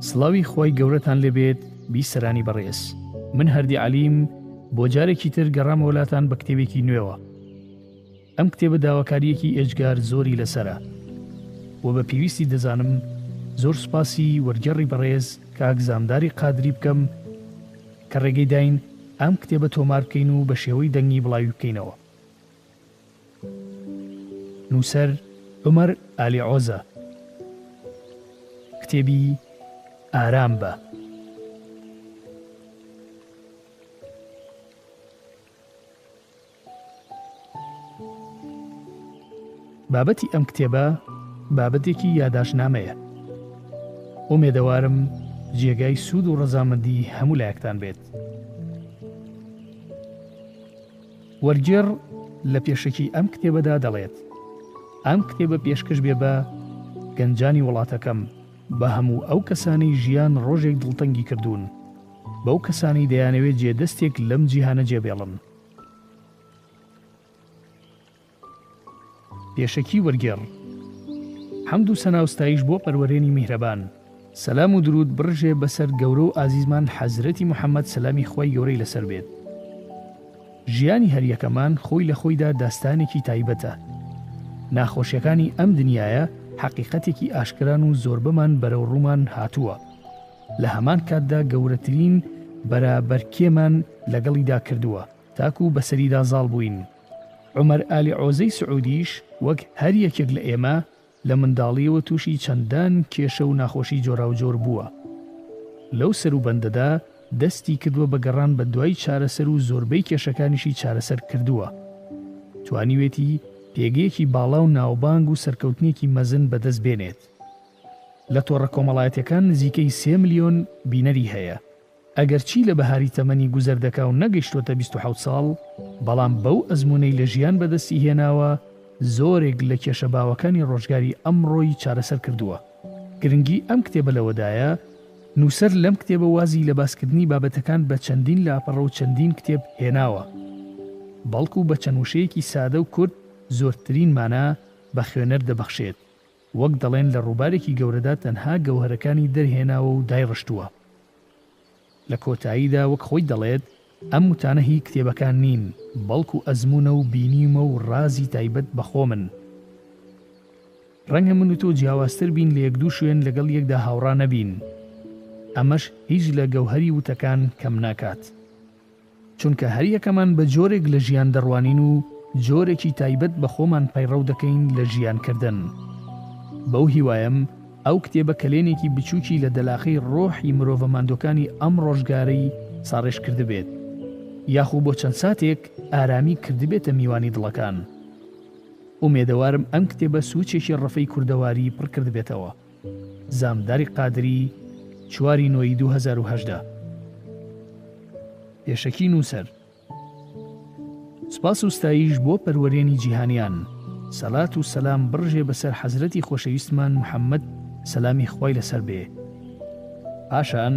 سڵاوی خۆی گەورەتان لێبێت بیسەرانی بەڕێز. من هەردی عەلیم بۆ جارێکی تر گەڕام وڵاتان بە کتێبێکی نوێوە. ئەم کتێبە داواکاریەکی ئێجگار زۆری لەسەرە و بە پێویستی دەزانم زۆر سوپاسی وەرگێڕی بەڕێز کاک زامداری قادری بکەم کە ڕێگەی داین ئەم کتێبە تۆمار بکەین و بە شێوەی دەنگی بڵاوی بکەینەوە. نووسەر عومەر ئالی عۆزە. کتێبی ئارام بە. بابەتی ئەم کتێبە بابەتێکی یاداشنامەیە. ئومێدەوارم جێگای سوود و ڕەزامەندی هەموو لایەکتان بێت. وەرگێڕ لە پێشەکی ئەم کتێبەدا دەڵێت ئەم کتێبە پێشکەش بێ بە گەنجانی وڵاتەکەم بە هەموو ئەو کەسانی ژیان ڕۆژێک دڵتەنگی کردوون، بەو کەسانی دەیانەوێت جێدەستێک لەم جیهانە جێبێڵن. پێشەکی وەرگێڕ. حەمد و سەناوستایش بۆ پەروەرێنی میهرەبان. سەلام و درود بڕژێ بەسەر گەورە و ئازیزمان حەزرەتی محەممەد سەلامی خۆی گەورەی لەسەر بێت. ژیانی هەریەکەمان خۆی لە خۆیدا داستانێکی تایبەتە. ناخۆشیەکانی ئەم دنیاە حەقیقەتێکی ئاشکران و زۆربەمان بەرەو ڕوومان هاتووە. لە هەمان کاتدا گەورەترین بەرابەرکێمان لەگەڵیدا کردووە تاکو بەسەریدا زاڵ بووین. عومەر ئالی عۆزەی سعودیش وەک هەر یەکێک لە ئێمە لە منداڵیەوە تووشی چەندان کێشە و ناخۆشی جۆراوجۆر بووە. لەو سەر و بەندەدا دەستی کردووە بە گەڕان بە دوای چارەسەر و زۆربەی کێشەکانیشی چارەسەر کردووە. توانیوێتی پێگەیەکی باڵا و ناوبانگ و سەرکەوتنێکی مەزن بەدەست بێنێت. لە تۆڕە کۆمەڵایەتەکان نزیکەی 3 ملیۆن بینەری هەیە. ئەگەرچی لە بەهاری تەمەنی گوزەر دەکا و نەگەیشتوتە 27 ساڵ، بەڵام بەو ئەزمونەی لە ژیان بەدەستی هێناوە زۆرێک لە کێشە باوەکانی ڕۆژگاری ئەمڕۆی چارەسەر کردووە. گرنگی ئەم کتێبە لەوەدایە نووسەر لەم کتێبە وازی لە باسکردنی بابەتەکان بە چەندین لاپەڕە و چەندین کتێب هێناوە، بەڵکو بە چەند وشەیەکی سادە و کورت زۆرترین مانە بە خوێنەر دەبەخشێت. وەک دەڵێن لە ڕووبارێکی گەورەدا تەنها گەوهرەکانی دەرهێناوە و دایڕشتووە. لە کۆتاییدا وەک خۆی دەڵێت ئەم وتانە هی کتێبەکان نین، بەڵکو ئەزمونە و بینیمە و ڕازی تایبەت بەخۆ من. ڕەنگە من و تۆ جیاوازتر بین لە یەک دوو شوێن لەگەڵ یەکدا هاوڕا نەبین. ئەمەش هیچ لە گەوهەری وتەکان کەم ناکات، چونکە هەریەکەمان بە جۆرێک لە ژیان دەڕوانین و جۆرێکی تایبەت بە خۆمان پەیڕەو دەکەین لە ژیانکردن. بەو هیوایم ئەو کتێبە کەلێنێکی بچووکی لە دەلاخی ڕۆحی مرۆڤە ماندۆکانی ئەم ڕۆژگارەی ساڕێش کردبێت، یاخوو بۆ چەند ساتێک ئارامی کردبێتە میوانی دڵەکان. ئومێدەوارم ئەم کتێبە سوچێکی ڕەفەی کوردەواری پڕ کردبێتەوە. زامداری قادری 4 نۆی 2018. پێشەکی نووسەر. سوپاس و ستایش بۆ پەروەرێنی جیهانیان. سەلات و سەلام بڕژێ بەسەر حەزرەتی خۆشەویستمان محەممەد سەلامی خۆی لەسەر بێ. پاشان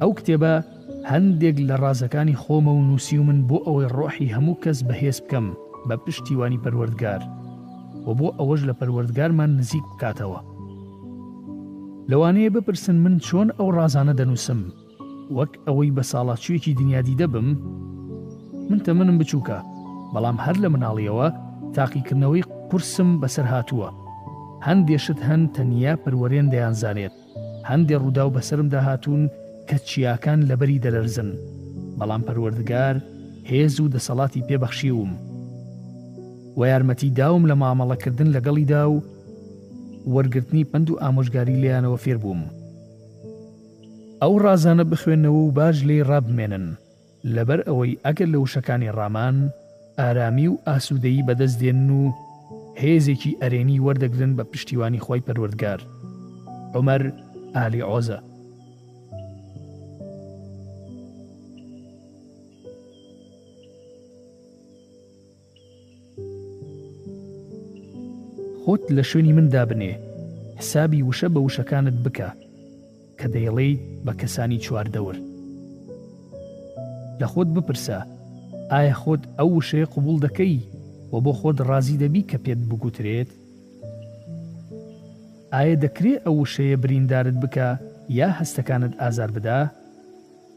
ئەو کتێبە هەندێک لە ڕازەکانی خۆمە و نووسی و من بۆ ئەوەی ڕۆحی هەموو کەس بەهێز بکەم بە پشتیوانی پەروەردگار و بۆ ئەوەش لە پەروەردگارمان نزیک بکاتەوە. لەوانەیە بپرسن من چۆن ئەو ڕازانە دەنووسم، وەک ئەوەی بە ساڵاتچوویەکی دنیادی دەبم. من تەمەنم بچووکە، بەڵام هەر لە مناڵیەوە تاقیکردنەوەی قورسم بەسەر هاتووە. هەندێشت هەن تەنیا پەروەرێن دەیانزانێت، هەندێ ڕووداو بەسرم داهاتوون کە چیاکان لەبەری دەلەرزن، بەڵام پەروەردگار هێز و دەسەڵاتی پێبەخشیوم و یارمەتی داوم لە مامەڵەکردن لەگەڵیدا و وەرگرتنی پند و ئامۆژگاری لێیانەوە فێر بووم. ئەو ڕازانە بخوێنەوە و باش لێی ڕابمێنن، لەبەر ئەوەی ئەگەر لە وشەکانی ڕامان ئارامی و ئاسوودەیی بەدەست دێن و هێزێکی ئەرێنی وەردەگرن بە پشتیوانی خۆی پەروەردگار. عومەر ئالی عۆزە. خۆت لە شوێنی من دابنێ، حسابی وشە بە وشەکانت بکە کە دەیڵێیت بە کەسانی چواردەور. لە خۆت بپرسە ئایا خۆت ئەو وشەیە قبوڵ دەکەی و بۆ خۆت ڕازی دەبی کە پێت بگوترێت؟ ئایا دەکرێت ئەو وشەیە بریندارت بکە یا هەستەکانت ئازار بدا،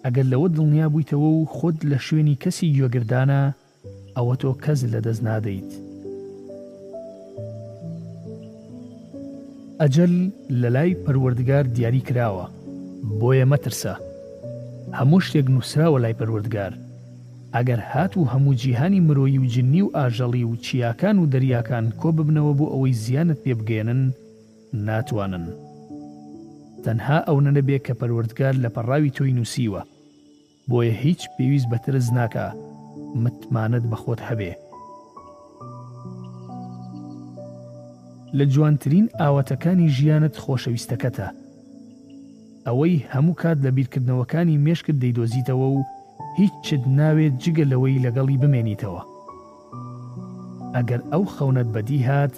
ئەگەر لەوە دڵنیا بوویتەوە و خۆت لە شوێنی کەسی گوێگردانە، ئەوە تۆ کەس لەدەست نادەیت. ئەجەل لە لای پەروەردگار دیاری کراوە، بۆیە مەترسە. هەموو شتێک نووسراوە لای پەروەردگار. ئەگەر هات و هەموو جیهانی مرۆیی و جنی و ئاژەڵی و چیاکان و دەریاکان کۆ ببنەوە بۆ ئەوەی زیانت پێ بگەێنن، ناتوانن. تەنها ئەو نەبێ کە پەروەردگار لە پەڕاوی تۆی نووسیوە، بۆیە هیچ پێویست بە ترس ناکە، متمانەت بە خۆت هەبێ. لە جوانترین ئاواتەکانی ژیانت خۆشەویستەکەتە، ئەوەی هەموو کات لە بیرکردنەوەکانی مێشکت دەیدۆزیتەوە و هیچ چت ناوێت جگە لەوەی لەگەڵی بمێنیتەوە. ئەگەر ئەو خەونەت بەدی هات،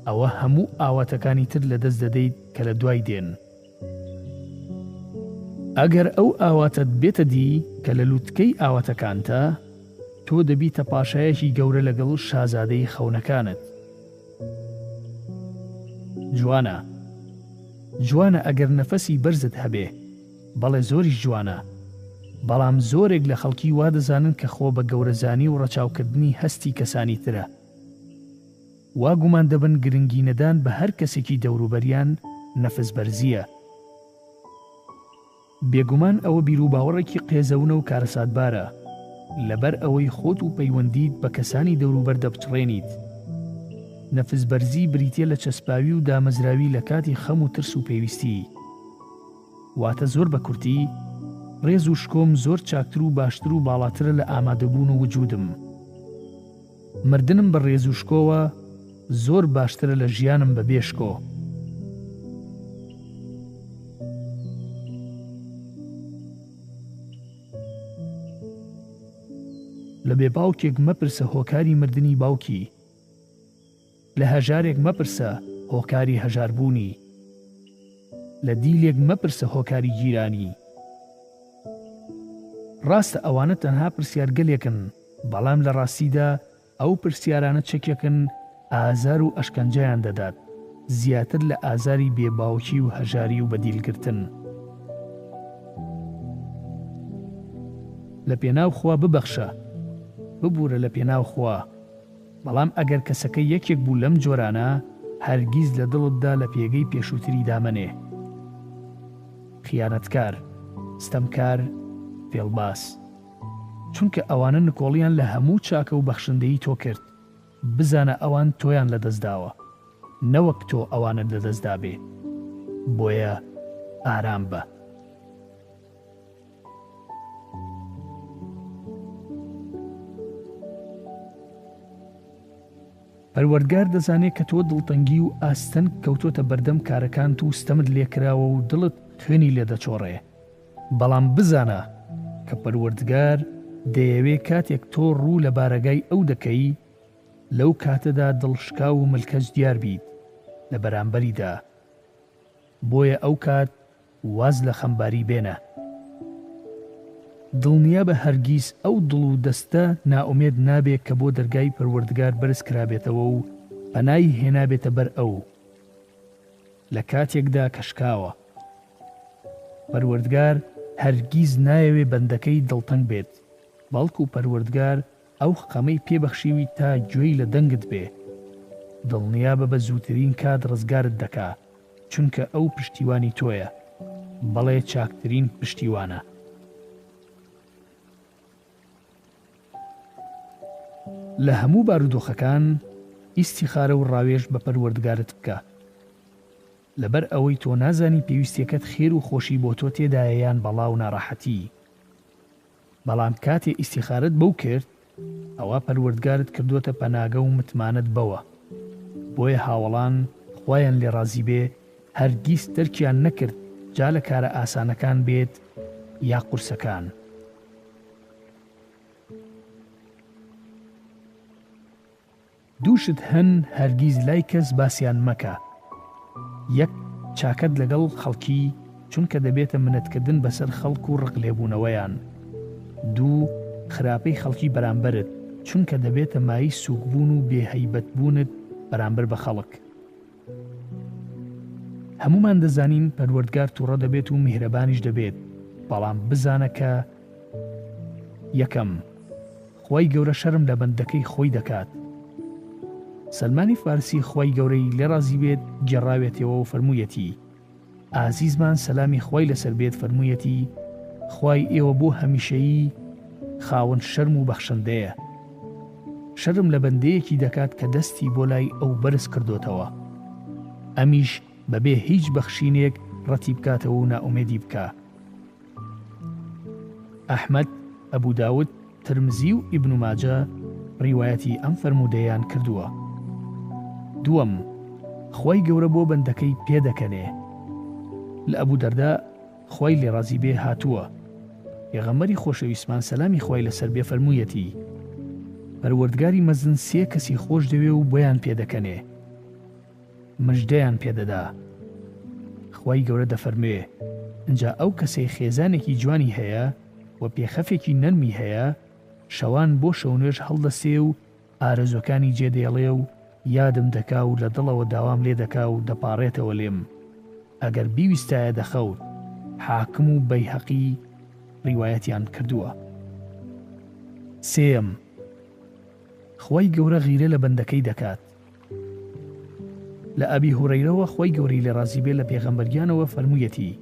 ئەوە هەموو ئاواتەکانی تر لەدەست دەدەیت کە لە دوای دێن. ئەگەر ئەو ئاواتت بێتە دی کە لە لووتکەی ئاواتەکانتە، تۆ دەبیتە پاشایەکی گەورە لەگەڵ شازادەی خەونەکانت. جوانە ئەگەر نەفەسی بەرزت هەبێ، بەڵێ زۆریش جوانە، بەڵام زۆرێک لە خەڵکی وا دەزانن کە خۆ بە گەورەزانی و ڕەچاوکردنی هەستی کەسانی ترە. وا گومان دەبن گرنگی نەدان بە هەر کەسێکی دەوروبەریان نەفس بەرزیە. بێگومان ئەوە بیرروباوەڕێکی قێزەونە و کارەساتبارە، لەبەر ئەوەی خۆت و پەیوەندیت بە کەسانی دەوروبەر دەبچڕێنیت. نەفس بەرزی بریتێ لە چەسپاوی و دامەزراوی لە کاتی خەم و ترس و پێویستی. واتە زۆر بە کورتی، ڕێز و شکۆم زۆر چاکتر و باشتر و باڵاترە لە ئامادەبوون و وجودم. مردنم بە ڕێز و شکۆوە زۆر باشترە لە ژیانم بە بێشکۆ. لە بێ باوکێک مەپرسە هۆکاری مردنی باوکی، لە هەژارێک مەپرسە هۆکاری هەژاربوونی، لە دیلێک مەپرسە هۆکاری گیرانی. ڕاستە ئەوانە تەنها پرسیارگەلێکن، بەڵام لە ڕاستیدا ئەو پرسیارانە چەکێکن ئازار و ئەشکەنجەیان دەدات، زیاتر لە ئازاری بێباوکی و هەژاری و بەدیلگرتن. لە پێناو خوا ببەخشە، ببوورە لە پێناو خوا، بەڵام ئەگەر کەسەکە یەکێک بوو لەم جۆرانە، هەرگیز لە دڵتدا لە پێگەی پێشووتری دامەنێ. خیانەتکار، ستەمکار، فێڵباس، چونکە ئەوانە نکۆڵیان لە هەموو چاکە و بەخشندەیی تۆ کرد. بزانە ئەوان تۆیان لەدەستداوە، نەوەک تۆ ئەوانت لەدەستدا بێ. بۆیە ئارام بە. پەروەردگار دەزانێت کە تۆ دڵتەنگی و ئاستەن کەوتۆتە بەردەم کارەکانت و ستەمت لێکراوە و دڵت خوێنی لێدەچۆڕێ. بەڵام بزانە کە پەروەردگار دەیەوێت کاتێک تۆ ڕوو لە بارەگای ئەو دەکەی، لەو کاتەدا دڵشکا و ملکەج دیار بیت لە بەرامبەریدا. بۆیە ئەو کات واز لە خەمباری بێنە. دڵنیا بە هەرگیز ئەو دڵ و دەستە نائومێد نابێت کە بۆ دەرگای پەروەردگار بەرز کرابێتەوە و پەنای هێنابێتە بەر ئەو لە کاتێکدا کەشکاوە. پەروەردگار هەرگیز نایەوێ بەندەکەی دڵتەنگ بێت، بەڵکو پەروەردگار ئەو خەمەی پێبەخشیوی تا گوێی لە دەنگت بێ. دڵنیا بە زووترین کات ڕزگارت دەکا، چونکە ئەو پشتیوانی تۆیە، بەڵێ چاکترین پشتیوانە. لە هەموو بارودۆخەکان ئیستیخارە و ڕاوێژ بە پەروەردگارت بکە، لەبەر ئەوەی تۆ نازانی پێویستیەکەت خێر و خۆشی بۆ تۆ تێدایەیان بەڵاو ناڕەحەتی. بەڵام کاتێ ئیستیخارت بەو کرد، ئەوە پەروەردگارت کردوتە پەناگە و متمانەت بەوە. بۆیە هاوڵان خوایان لێ ڕازی بێ هەرگیز تەرکیان نەکرد جا لە کارە ئاسانەکان بێت یا قورسەکان. دووشت هەن هەرگیز لای کەس باسییان مەکە. یەک چاکەت لەگەڵ خەڵکی، چونکە دەبێتە منەتکردن بەسەر خەڵک و ڕقلێبوونەوەیان. دوو خراپەی خەڵکی بەرامبەرت، چونکە دەبێتە مای سووکبوون و بێهەیبەتبوونت بەرامبەر بە خەڵک. هەمومان دەزانین پەروەردگار تووڕە دەبێت و میهرەبانیش دەبێت، بەڵام بزانە کە یەکەم خۆی گەورە شەرم لە بەندەکەی خۆی دەکات. سەلمانی فارسی خۆی گەورەی لێ ڕازی بێت گێڕاوێتەوە و فەرموویەتی: ئازیزمان سەلامی خۆی لەسەر بێت فەرموویەتی خۆی ئێوە بۆ هەمیشەیی خاوەن شەرم و بەخشندەیە. شەرم لە بەندەیەکی دەکات کە دەستی بۆ لای ئەو بەرز کردوتەوە، ئەمیش بەبێ هیچ بەخشینێک ڕەتی بکاتەوە و نائومێدی بکە. ئەحمەد، ئەبوو داود، ترمزی و ئیبن ماجە ڕیوایەتی ئەم فەرموودەیان کردووە. دووەم، خۆی گەورە بۆ بەندەکەی پێدەکەنێ. لە ئەبوو دەردا خۆی لێ ڕازی بێ هاتووە، پێغەمبەری خۆشەویستمان سەلامی خۆی لەسەر بێ فەرموویەتی پەروەردگاری مەزن سێ کەسی خۆش دەوێ و بۆیان پێدەکەنێ، مژدەیان پێدەدا. خۆی گەورە دەفەرموێ ئەنجا ئەو کەسەی خێزانێکی جوانی هەیە و پێخەفێکی نەرمی هەیە، شەوان بۆ شەونێژ هەڵدەسێ و ئارەزوەکانی جێدێڵێ و یادم دەکا و لە دڵەوە داوام لێ دەکا و دەپاڕێتەوە لێم، ئەگەر بیویستایە دەخەوت. حاکم و بەیهەقی ڕیوایەتیان کردووە. سێم، خۆی گەورە غیرە لە بەندەکەی دەکات. لە ئەبی هورەیرەوە خۆی گەوری لێ ڕازی بێ لە پێغەمبەریانەوە فەرموویەتی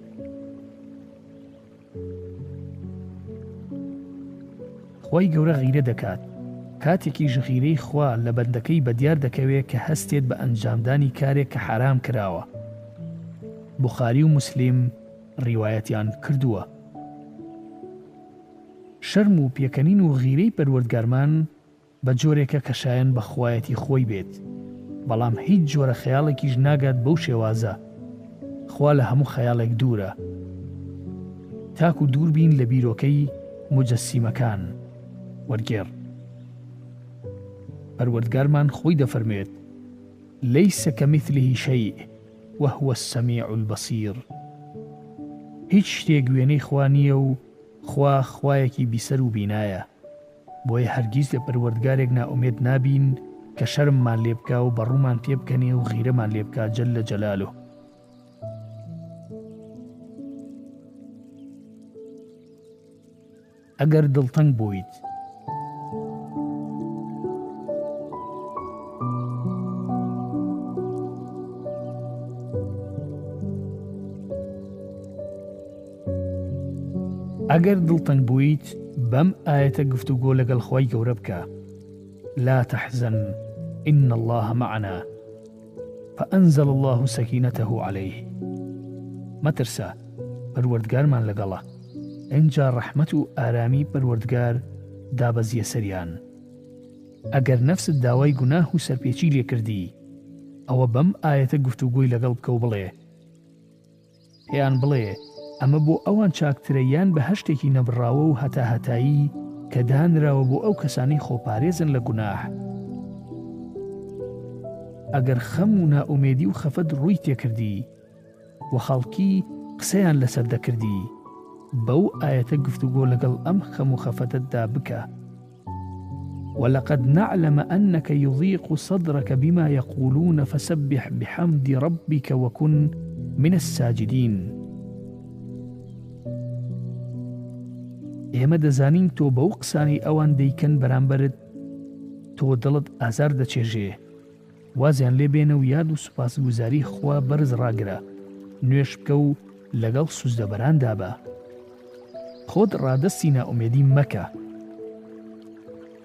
خۆی گەورە غیرە دەکات کاتێکی ژغیرەی خوا لە بەندەکەی بەدیار دەکەوێت کە هەستێت بە ئەنجامدانی کارێک کە حرام کراوە. بوخاری و موسلیم ڕیوایەتیان کردووە. شەرم و پێکەنین و غیرەی پەروەردگارمان بە جۆرێکە کە شایەن بە خوایەتی خۆی بێت، بەڵام هیچ جۆرە خەیاڵێکیش ناگات بەو شێوازە. خوا لە هەموو خەیاڵێک دوورە. تاکو دوور بین لە بیرۆکەی مجەسیمەکان. وەرگێڕ، پەروەردگارمان خۆی دەفەرمێت لەیسە کەمیثلیه شەیء وهو السەمیع البەصیر. هیچ شتێک وێنەی خوا نییە و خوا خوایەکی بیسەر و بینایە، بۆیە هەرگیز لە پەروەردگارێک نائومێد نابین کە شەرممان لێ بکا و بەڕوومان پێ بکەنێ و غیرەمان لێ بکا جەلە جەلالوه. ئەگەر دڵتەنگ بوویت بەم ئاەتە گفتوگۆ لەگەڵ خۆی گەورە بکە. لا تحزن إن الله معنا فأنزل الله سكينته عليه. مەترسە، پەروەردگارمان لەگەڵە. ئەنجا ڕەحمەت و ئارامی پەروەردگار دابەزیە سەریان. ئەگەر نەفست داوای گوناه و سەرپێچی لێ کردی، ئەوە بەم ئاەتە گفتوگۆی لەگەڵ بکە و بڵێ پێیان بڵێ ئەمە بۆ ئەوان چاکترە یان بە هەشتێکی نەبڕاوە و هەتا هەتایی کە دانراوە بۆ ئەو کەسانی خۆپارێزن لە گوناح. ئەگەر خەم و نائومێدی و خەفەت ڕووی تێکردی و خەڵکی قسەیان لەسەر دەکردی، بەو ئاەتە گفتوگۆ لەگەڵ ئەم خەم و خەفەتتدا بکە. ولقد نعلم أنك يضيق صدرك بما يقولون فسبح بحمد ربك وكن من الساجدين. ئێمە دەزانین تۆ بەو قسانی ئەوان دەیکەن بەرامبەرت تۆ دڵت ئازار دەچێژێ. وازیان لێ بێنە و یاد و سوپاسگوزاری خوا بەرز ڕاگرە، نوێش بکە و لەگەڵ سوزدەبەراندا بە. خۆت ڕادەستی نائومێدی مەکە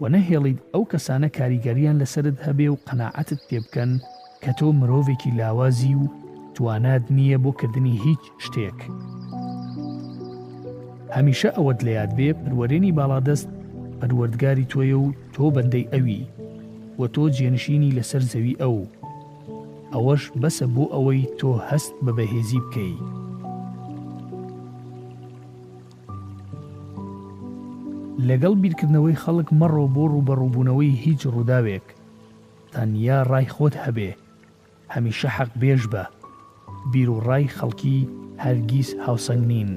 و نەهێڵیت ئەو کەسانە کاریگەریان لەسرت هەبێ و قەناعەتت پێ بکەن کە تۆ مرۆڤێکی لاوازی و توانات نییە بۆ کردنی هیچ شتێک. هەمیشە ئەوەت لە یاد بێ پەروەرێنی باڵادەست پەروەردگاری تۆیە و تۆ بەندەی ئەوی و تۆ جێنشینی لەسەر زەوی ئەو. ئەوەش بەسە بۆ ئەوەی تۆ هەست بە بەهێزی بکەی. لەگەڵ بیرکردنەوەی خەڵک مەڕۆ بۆ ڕوبەڕووبوونەوەی هیچ ڕووداوێک. تەنیا ڕای خۆت هەبێ، هەمیشە حەق بێژ بە. بیر و ڕای خەڵکی هەرگیز هاوسەنگ نین.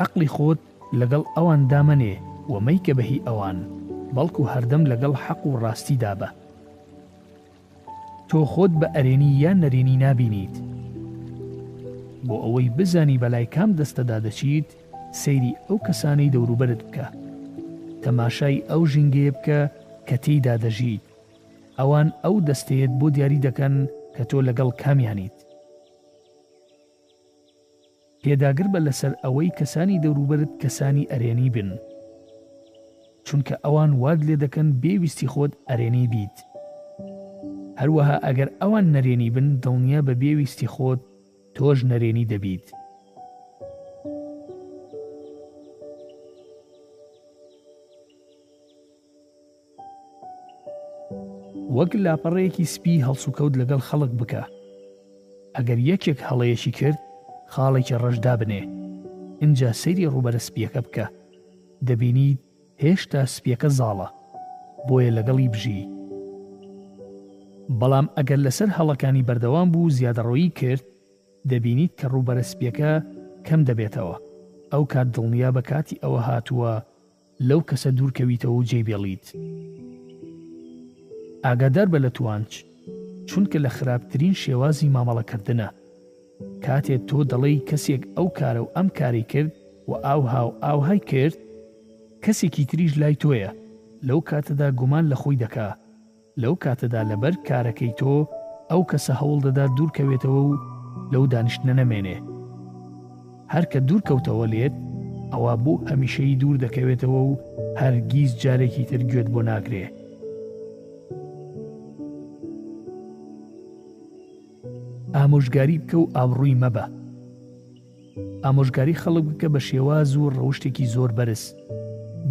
عەقڵی خۆت لەگەڵ ئەوان دامەنێ و مەیکە بەهی ئەوان، بەڵکو هەردەم لەگەڵ حەق و ڕاستی دابە. تۆ خۆت بە ئەرێنی یان نەرێنی نابینیت. بۆ ئەوەی بزانی بەلای کام دەستەدا دەچیت، سەیری ئەو کەسانەی دەوروبەرت بکە، تەماشای ئەو ژینگەیە بکە کە تێیدا دەژیت. ئەوان ئەو دەستەیەت بۆ دیاری دەکەن کە تۆ لەگەڵ کامیانیت. پێداگر بە لەسەر ئەوەی کەسانی دەوروبەرت کەسانی ئەرێنی بن، چونکە ئەوان واد لێ دەکەن بێویستی خۆت ئەرێنی بیت. هەروەها ئەگەر ئەوان نەرێنی بن، دڵنیا بە بێویستی خۆت تۆش نەرێنی دەبیت. وەک لاپەڕەیەکی سپی هەڵسوکەوت لەگەڵ خەڵک بکە. ئەگەر یەکێک هەڵەیەکی کرد، خاڵێکی ڕەشدا بنێ. اینجا سەیری ڕوبەرە سپیەکە بکە. دەبینیت هێشتا سپیەکە زاڵە، بۆیە لەگەڵی بژی. بەڵام ئەگەر لەسەر هەڵەکانی بەردەوام بوو زیادەڕۆیی کرد، دەبینیت کە ڕوبەرە سپیەکە کەم دەبێتەوە. ئەو کات دڵنیا بە کاتی ئەوە هاتووە لەو کەسە دوورکەویتەوە و جێبێڵیت. ئاگادار بە لە توانج، چونکە لە خراپترین شێوازی مامەڵەکردنە. کاتێک تۆ دەڵێی کەسێک ئەو کارە و ئەم کاری کرد و ئاوهای کرد، کەسێکی تریش لای تۆیە، لەو کاتەدا گومان لە خۆی دەکا. لەو کاتەدا لەبەر کارەکەی تۆ ئەو کەسە هەوڵ دەدا دوورکەوێتەوە و لەو دانیشتنە نەمێنێ. هەر کە دوورکەوتەوە لێت، ئەوە بۆ هەمیشەی دوور دەکەوێتەوە و هەرگیز جارێکی تر گوێت بۆ ناگرێ. ئامۆژگاری بکە و ئابڕووی مەبە. ئامۆژگاری خەڵک بکە بە شێواز و ڕەوشتێکی زۆر بەرز.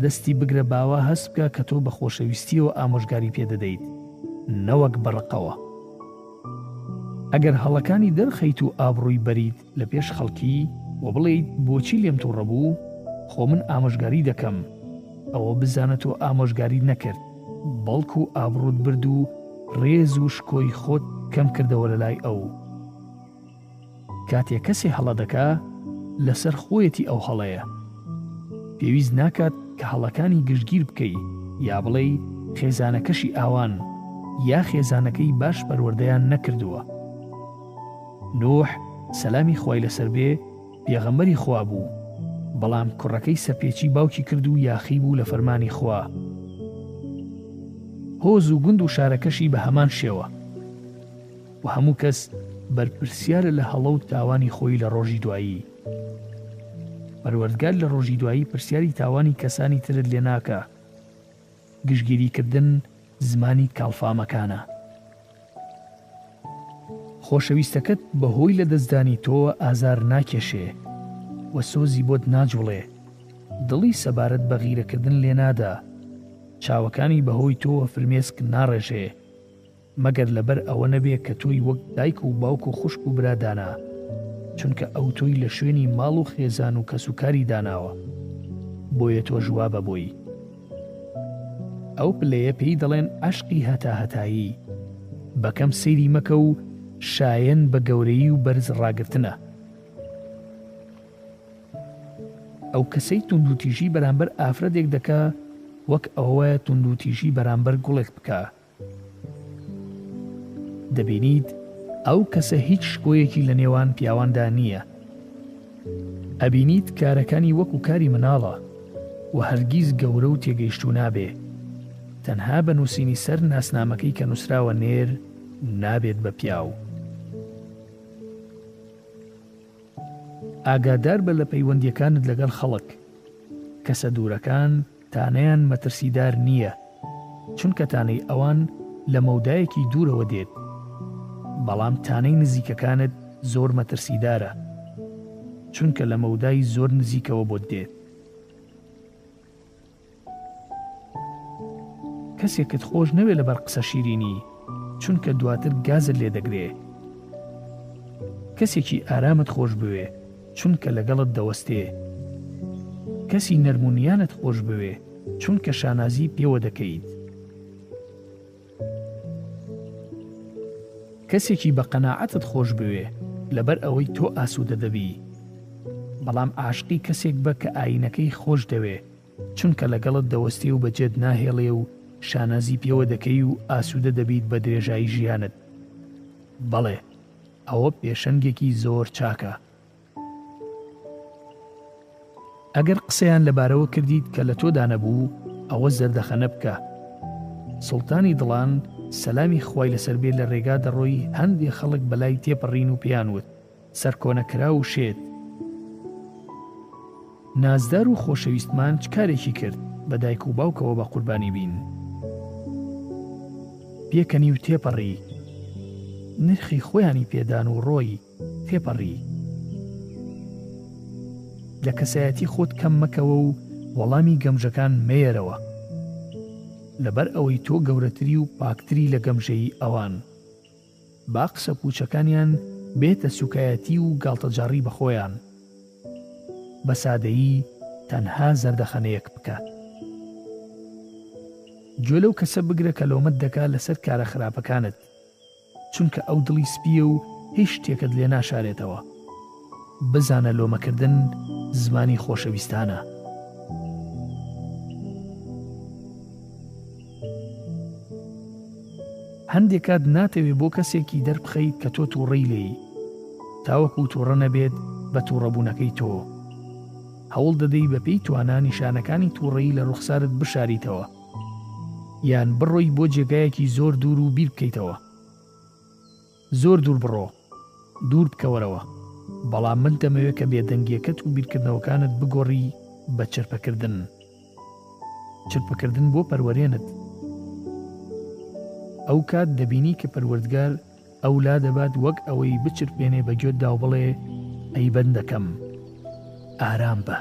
دەستی بگرە باوە هەست بکە کە تۆ بە خۆشەویستیەوە ئامۆژگاری پێدەدەیت، نەوەک بەڕقەوە. ئەگەر هەڵەکانی دەرخەیت و ئابڕووی بەریت لە پێش خەڵکی و بڵێیت بۆچی لێم تووڕە بوو، خۆ من ئامۆژگاری دەکەم، ئەوە بزانە تۆ ئامۆژگاری نەکرد، بەڵکو ئابڕووت برد و ڕێز و شکۆی خۆت کەم کردەوە لە لای ئەو. کاتێک کەسێ هەڵە دەکا، لەسەر خۆیەتی ئەو هەڵەیە. پێویست ناکات کە هەڵەکانی گشتگیر بکەی، یا بڵێ خێزانەکەشی ئاوان، یا خێزانەکەی باش پەروەردەیان نەکردووە. نوح سەلامی خوای لەسەر بێ پێغەمبەری خوا بوو، بەڵام کوڕەکەی سەرپێچی باوکی کرد و یاخی بوو لە فەرمانی خوا. هۆز و گوند و شارەکەشی بە هەمان شێوە، و هەموو کەس بەرپرسیارە لە هەڵە و تاوانی خۆی لە ڕۆژی دوایی. پەروەردگار لە ڕۆژی دوایی پرسیاری تاوانی کەسانی ترت لێ ناکە. گشتگیریکردن زمانی کاڵفامەکانە. خۆشەویستەکەت بەهۆی لە دەستدانی تۆوە ئازار ناکێشێ و سۆزی بۆت ناجوڵێ. دڵی سەبارەت بە غیرەکردن لێ نادا. چاوەکانی بەهۆی تۆوە فرمێسک ناڕێژێ، مەگەر لەبەر ئەوە نەبێ کە تۆی وەک دایک و باوک و خوشک و برادانا، چونکە ئەو تۆی لە شوێنی ماڵ و خێزان و کەسوکاری داناوە، بۆیە تۆ ژوا بەبۆی. ئەو پلەیە پێی دەڵێن عەشقی هەتاهەتایی. بەکەم سەیری مەکە و شایەن بە گەورەی و بەرز ڕاگرتنە. ئەو کەسەی توندوتیژی بەرامبەر ئافرەتێک دەکا، وەک ئەوەیە توندوتیژی بەرامبەر گوڵێک بکە. دەبینیت ئەو کەسە هیچ شکۆیەکی لە نێوان پیاواندا نییە. ئەبینیت کارەکانی وەکو کاری مناڵە و هەرگیز گەورە و تێگەیشتوو نابێ. تەنها بە نووسینی سەر ناسنامەکەی کە نووسراوە نێر نابێت بە پیاو. ئاگادار بە لە پەیوەندیەکانت لەگەڵ خەڵک. کەسە دوورەکان تانەیان مەترسیدار نییە، چونکە تانەی ئەوان لە مەودایەکی دوورەوە دێت، بەڵام تانەی نزیکەکانت زۆر مەترسیدارە، چونکە لە مەودای زۆر نزیکەوە بۆت دێت. کەسێکت خۆش نەوێت لەبەر قسە شیرینی، چونکە دواتر گازت لێ دەگرێ. کەسێکی ئارامت خۆش بوێ، چونکە لەگەڵت دەوەستێ. کەسی نەرمونیانت خۆش بوێ، چونکە شانازی پێوە دەکەیت. کەسێکی بە قەناعەتت خۆش بوێ، لەبەر ئەوەی تۆ ئاسوودە دەبی. بەڵام عاشقی کەسێک بە کە ئاینەکەی خۆش دەوێ، چونکە لەگەڵت دەوەستێ و بەجێت ناهێڵێ و شانازی پێوە دەکەی و ئاسوودە دەبیت بە درێژایی ژیانت، بەڵێ، ئەوە پێشەنگێکی زۆر چاکە. ئەگەر قسەیان لەبارەوە کردیت کە لە تۆدا نەبوو، ئەوە زەردەخەنە بکە. سوڵتانی دڵان سەلامی خوای لەسەر بێ لە ڕێگا دەڕۆی هەندێک خەڵک بەلای تێپەڕین و پێیانوت سەرکۆنەکرا و شێت. نازدار و خۆشەویستمان چ کارێکی کرد بە دایک و باوکەوە بە قوربانی بین. پێکەنی و تێپەڕی، نرخی خۆیانی پێدان و ڕۆی تێپەڕی. لە کەسایەتی خۆت کەم مەکەوە و وەڵامی گەمژەکان مێرەوە، لەبەر ئەوەی تۆ گەورەتری و پاکتری لە گەمژەی ئەوان. با قسە پوچەکانیان بێتە سوکایەتی و گاڵتەجاڕی بە خۆیان. بە سادەیی تەنها زەردەخەنەیەک بکە. گوێ لەو کەسە بگرە کە لۆمت دەکا لەسەر کارە خراپەکانت، چونکە ئەو دڵی سپیە و هیچ شتێکت لێ ناشارێتەوە. بزانە لۆمەکردن زمانی خۆشەویستانە. هەندێک کات ناتەوێ بۆ کەسێکی دەربخەیت کە تۆ تووڕەی لێی، تاوەکو تووڕە نەبێت بە تووڕەبوونەکەی تۆ. هەوڵ دەدەی بەپێی توانە نیشانەکانی تووڕەیی لە ڕوخسارت بشاریتەوە، یان بڕۆی بۆ جێگایەکی زۆر دوور و بیر بکەیتەوە. زۆر دوور بڕۆ، دوور بکەوەرەوە، بەڵام من دەمەوێت کە بێدەنگیەکەت و بیرکردنەوەکانت بگۆڕی بە چرپەکردن. چرپەکردن بۆ پەروەرێنت. ئەو کات دەبینی کە پەروەردگار ئەو لا دەبات وەک ئەوەی بچرپێنێ بە گوێتدا و بڵێ ئەی بەندەکەم، ئارام بە.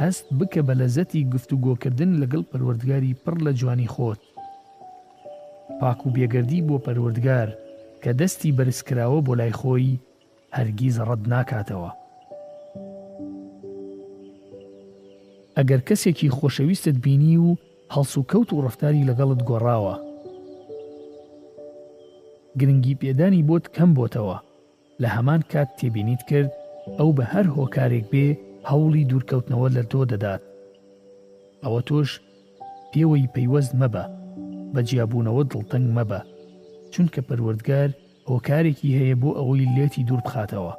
هەست بکە بە لەزەتی گفتوگۆکردن لەگەڵ پەروەردگاری پڕ لە جوانی خۆت. پاک و بێگەردی بۆ پەروەردگار کە دەستی بەرزکراوە بۆ لای خۆی هەرگیز ڕەت ناکاتەوە. ئەگەر کەسێکی خۆشەویستت بینی و هەڵس و کەوت و ڕەفتاری لەگەڵت گۆڕاوە، گرنگی پێدانی بۆت کەم بۆتەوە، لە هەمان کات تێبینیت کرد ئەو بە هەر هۆکارێک بێ هەوڵی دوورکەوتنەوە لە تۆ دەدات. ئەوە تۆش پێوەی پەیوەست مەبە، بە جیابوونەوە دڵتەنگ مەبە، چونکە پەروەردگار هۆکارێکی هەیە بۆ ئەوەی لێتی دوور بخاتەوە.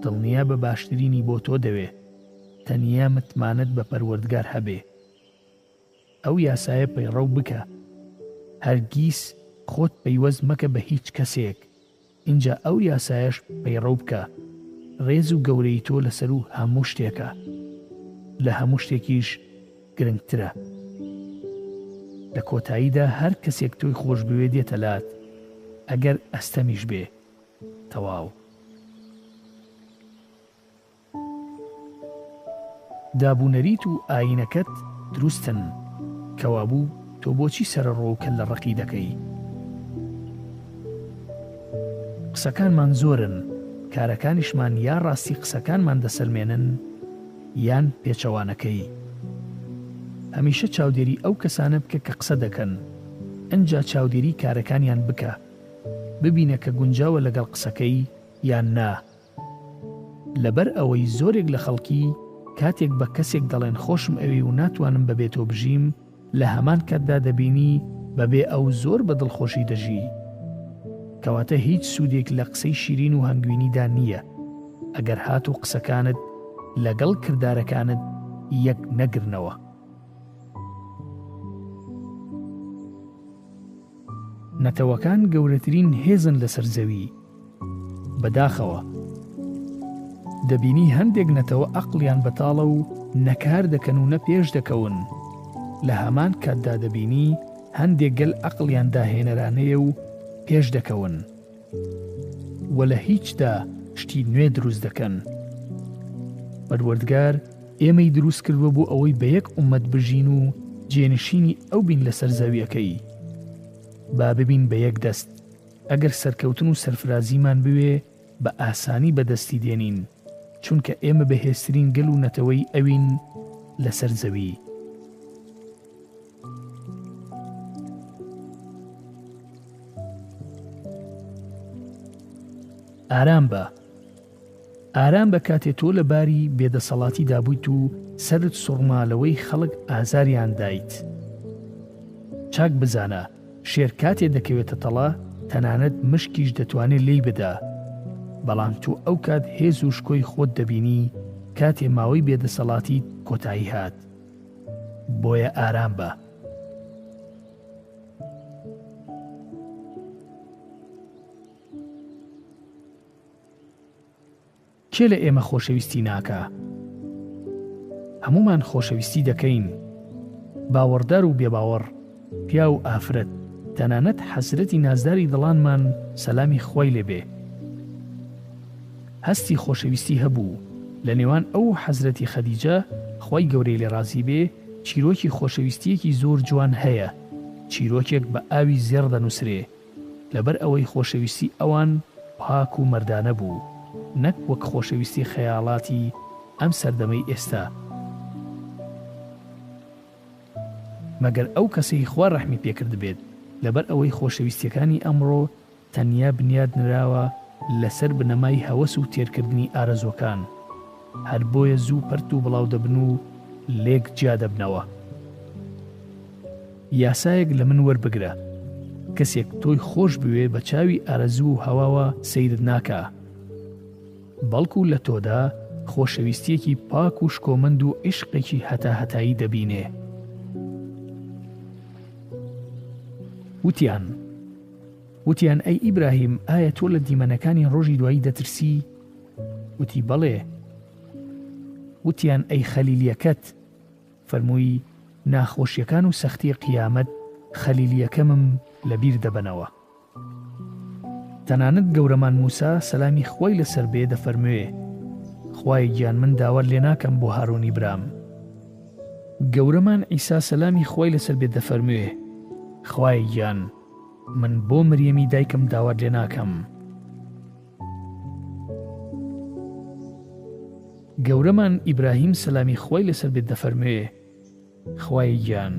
دڵنیا بە باشترینی بۆ تۆ دەوێ، تەنیا متمانەت بە پەروەردگار هەبێ. ئەو یاسایە پەیڕەو بکە. هەرگیز خۆت پەیوەست مەکە بە هیچ کەسێک. اینجا ئەو یاسایەش پەیڕەو بکە. ڕێز و گەورەی تۆ لەسەر و هەموو شتێکە، لە هەموو شتێکیش گرنگترە. لە کۆتاییدا هەر کەسێک تۆی خۆش بوێ دێتە لات، ئەگەر ئەستەمیش بێ. تەواو. دابوونەریت و ئاینەکەت دروستن، کەوابوو تۆ بۆچی سەرڕۆ و کەل لە ڕقی دەکەی؟ قسەکانمان زۆرن، کارەکانیشمان یا ڕاستی قسەکانمان دەسەلمێنن یان پێچەوانەکەی. هەمیشە چاودێری ئەو کەسانە بکە کە قسە دەکەن، ئەنجا چاودێری کارەکانیان بکە، ببینە کە گونجاوە لەگەڵ قسەکەی یان نا. لەبەر ئەوەی زۆرێک لە خەڵکی کاتێک بە کەسێک دەڵێن خۆشم ئەوی و ناتوانم بەبێ تۆ بژیم، لە هەمان کاتدا دەبینی بەبێ ئەو زۆر بە دڵخۆشی دەژی. کەواتە هیچ سوودێک لە قسەی شیرین و هەنگوینیدا نییە ئەگەر هات و قسەکانت لەگەڵ کردارەکانت یەک نەگرنەوە. نەتەوەکان گەورەترین هێزن لەسەر زەوی. بەداخەوە دەبینی هەندێک نەتەوە عەقڵیان بەتاڵە و نەکار دەکەن و نەپێش دەکەون. لە هەمان کاتدا دەبینی هەندێک گەل عەقڵیان داهێنەرانەیە و پێش دەکەون، وە لە هیچدا شتی نوێ دروست دەکەن. پەروەردگار ئێمەی دروست کردووە بۆ ئەوەی بە یەک ئومەت بژین و جێنشینی ئەو بین لەسەر زەویەکەی. با ببین بە یەک دەست. ئەگەر سەرکەوتن و سەرفرازیمان بوێ بە ئاسانی بەدەستی دێنین، چونکە ئێمە بەهێزترین گەل و نەتەوەی ئەوین لەسەر زەوی. ئارام بە. ئارام بە کاتێ تۆ لە باری بێدەسەڵاتی دابوویت و سەرت سوڕمالەوەی خەڵک ئازاریان دایت. چاک بزانە شێر کاتێ دەکەوێتە تەڵە تەنانەت مشکیش دەتوانێت لێی بدا، بەڵام تو ئەو کات هێز و شکۆی خۆت دەبینی کاتێ ماوەی بێدەسەڵاتی کۆتایی هات. بۆیە ئارام بە. کێ لە ئێمە خۆشەویستی ناکە؟ هەمومان خۆشەویستی دەکەین، باوەڕدار و بێباوەڕ، پیا و ئافرەت، تەنانەت حەزرەتی نازداری دڵانمان سەلامی خۆی لێبێ. هەستی خۆشەویستی هەبوو لە نێوان ئەو حەزرەتی خەدیجە خۆی گەورەی لێ ڕازی بێ، چیرۆکی خۆشەویستیەکی زۆر جوان هەیە، چیرۆکێک بە ئاوی زێڕ دەنووسرێ، لەبەر ئەوەی خۆشەویستی ئەوان پاک و مەردانە بوو، نەک وەک خۆشەویستی خەیاڵاتی ئەم سەردەمەی ئێستا. مەگەر ئەو کەسەی خوا ڕەحمی پێکرد بێت، لەبەر ئەوەی خۆشەویستیەکانی ئەمڕۆ تەنیا بنیاد نراوە لەسەر بنەمای هەوەس و تێرکردنی ئارەزۆکان، هەر بۆیە زوو پەرت و بڵاو دەبن و لێک جیا دەبنەوە. یاسایەک لە من وەربگرە، کەسێک تۆی خۆش بوێ بە چاوی ئارەزوو و هەواوە سەیرت ناکە، بەڵکو لە تۆدا خۆشەویستیەکی پاک و شکۆمەند و عیشقێکی هەتا هەتایی دەبینێ. وتیان ئەی ئیبراهیم، ئایا تۆ لە دیمەنەکانی ڕۆژی دوایی دەترسی؟ وتی بەڵێ. وتیان ئەی خەلیلیەکەت؟ فەرمووی ناخۆشیەکان و سەختی قیامەت خەلیلیەکەمم لەبیر دەبەنەوە. تەنانەت گەورەمان موسا سەلامی خۆی لەسەر بێ دەفەرموێ خوای گیان من داوەر لێ ناکەم بۆ هارۆنی برام. گەورەمان ئیسا سەلامی خۆی لەسەر بێ دەفەرموێ خوای گیان من بۆ مریەمی دایکم داوەر لێ ناکەم. گەورەمان ئیبراهیم سەلامی خۆی لەسەر بێت دەفەرموێ خوای گیان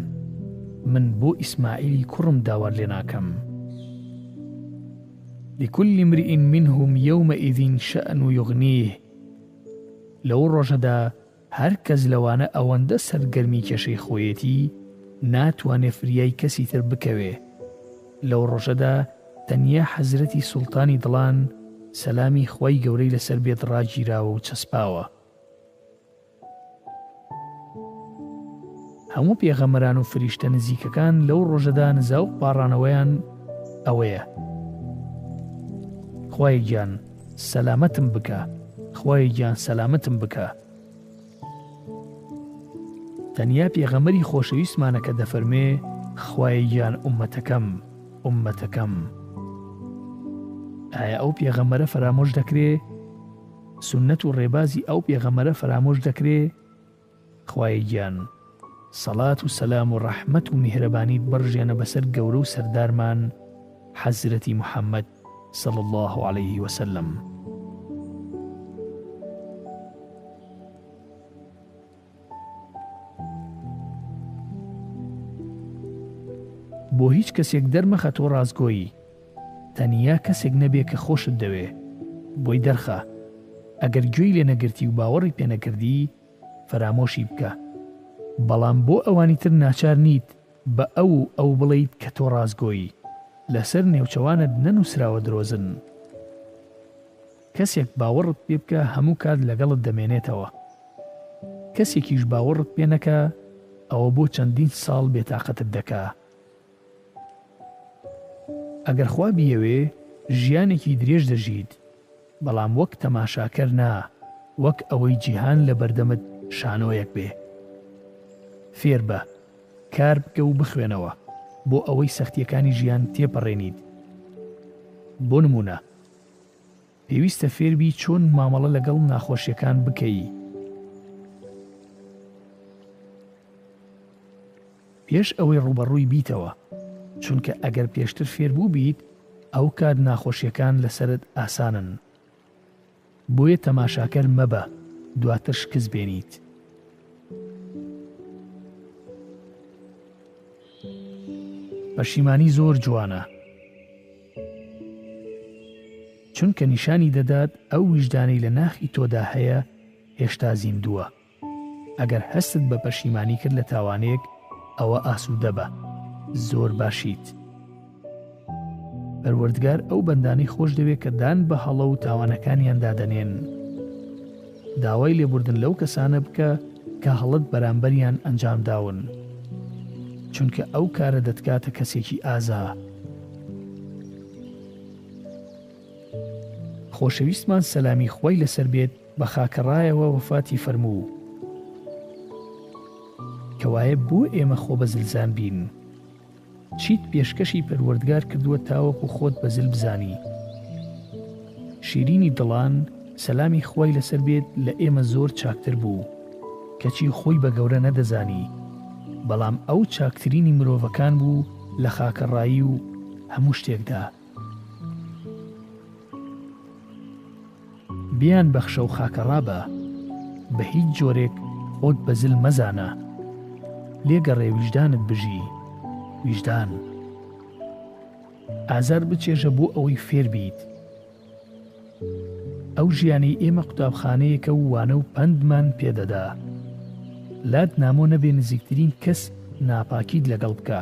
من بۆ ئیسماعیلی کوڕم داوەر لێ ناکەم. لكل امرئ منهم يومئذ شأن يغنيه. لەو ڕۆژەدا هەر کەس لەوانە ئەوەندە سەرگەرمی کێشەی خۆیەتی ناتوانێ فریای کەسی تر بکەوێ. لەو ڕۆژەدا تەنیا حەزرەتی سوڵتانی دڵان سەلامی خۆی گەورەی لەسەر بێت ڕاگیراوە و چەسپاوە. هەموو پێغەمبەران و فریشتە نزیکەکان لەو ڕۆژەدا نزا و پاڕانەوەیان ئەوەیە خوای گیان سەلامەتم بکە، خوای گیان سەلامەتم بکە. تەنیا پێغەمبەری خۆشەویستمانە کە دەفەرمێ خوای گیان ئومەتەکەم ئومەتەکەم. ئایا ئەو پێغەمبەرە فرامۆش دەکرێ؟ سونەت و ڕێبازی ئەو پێغەمبەرە فرامۆش دەکرێ؟ خوای گیان سەڵات و سەلام و ڕەحمەت و میهرەبانیت بڕژێنە بەسەر گەورە و سەردارمان حەزرەتی موحەممەد صلى الله عليه وسلم. بۆ هیچ کەسێک دەرمەخە تۆ ڕازگۆیی، تەنیا کەسێک نەبێ کە خۆشت دەوێ بۆی دەرخە. ئەگەر گوێی لێ نەگرتی و باوەڕی پێ نەکردی فەرامۆشی بکە، بەڵام بۆ ئەوانی تر ناچار نیت بە ئەو بڵیت کە تۆ ڕازگۆیی. لەسەر نێوچەوانت نەنووسراوە درۆزن. کەسێک باوەڕت پێ بکە هەموو کات لەگەڵت دەمێنێتەوە. کەسێکیش باوەڕت پێ نەکە ئەوە بۆ چەندین ساڵ بێتاقەتت دەکا. ئەگەر خوا بیەوێ ژیانێکی درێژ دەژیت، بەڵام وەک تەماشاکەر نا، وەک ئەوەی جیهان لە بەردەمت شانۆیەک بێ. فێر بە، کار بکە و بخوێنەوە بۆ ئەوەی سەختیەکانی ژیان تێپەڕێنیت. بۆ نمونە پێویستە فێربی چۆن مامەڵە لەگەڵ ناخۆشیەکان بکەی. پێش ئەوەی ڕوبەڕووی بیتەوە، چونکە ئەگەر پێشتر فێربوو بیت ئەو کات ناخۆشیەکان لەسەرت ئاسانن. بۆیە تەماشاکەر مەبە دواتر شکست بێنیت. پەشیمانی زۆر جوانە. چونکە نیشانی دەدات ئەو ویژدانەی لە ناخی تۆدا هەیە هێشتا زیندووە. ئەگەر هەستت بە پەشیمانی کرد لە تاوانێک ئەوە ئاسوودە بە، زۆر باشیت. پەروەردگار ئەو بەندانەی خۆش دەوێت کە دان بە هەڵە و تاوانەکانیان دادەنێن. داوای لێبوردن لەو کەسانە بکە کە هەڵت بەرامبەریان ئەنجام داون، چونکە ئەو کارە دەتکاتە کەسێکی ئازا. خۆشەویستمان سەلامی خۆی لەسەر بێت بە خاکەڕایەوە وەفاتی فەرموو کەوایە بۆ ئێمە خۆ بەزلزان بین. چیت پێشکەشی پەروەردگار کردووە تاوەکو خۆت بەزل بزانی. شیرینی دڵان سەلامی خۆی لەسەر بێت لە ئێمە زۆر چاکتر بوو، کەچی خۆی بە گەورە نەدەزانی، بەڵام ئەو چاکترینی مرۆڤەکان بوو لە خاکەڕایی و هەموو شتێکدا. بیان بەخشە و خاکەڕابە، بە هیچ جۆرێک خۆت بەزل مەزانە. لێگەڕێ ویژدانت بژی. ویژدان ئازار بچێژە بۆ ئەوەی فێر بیت. ئەو ژیانەی ئێمە قوتابخانەیەکە و وانە و پەندمان پێدەدا. لات نامۆ نەبێ نزیکترین کەس ناپاکیت لەگەڵ بکە،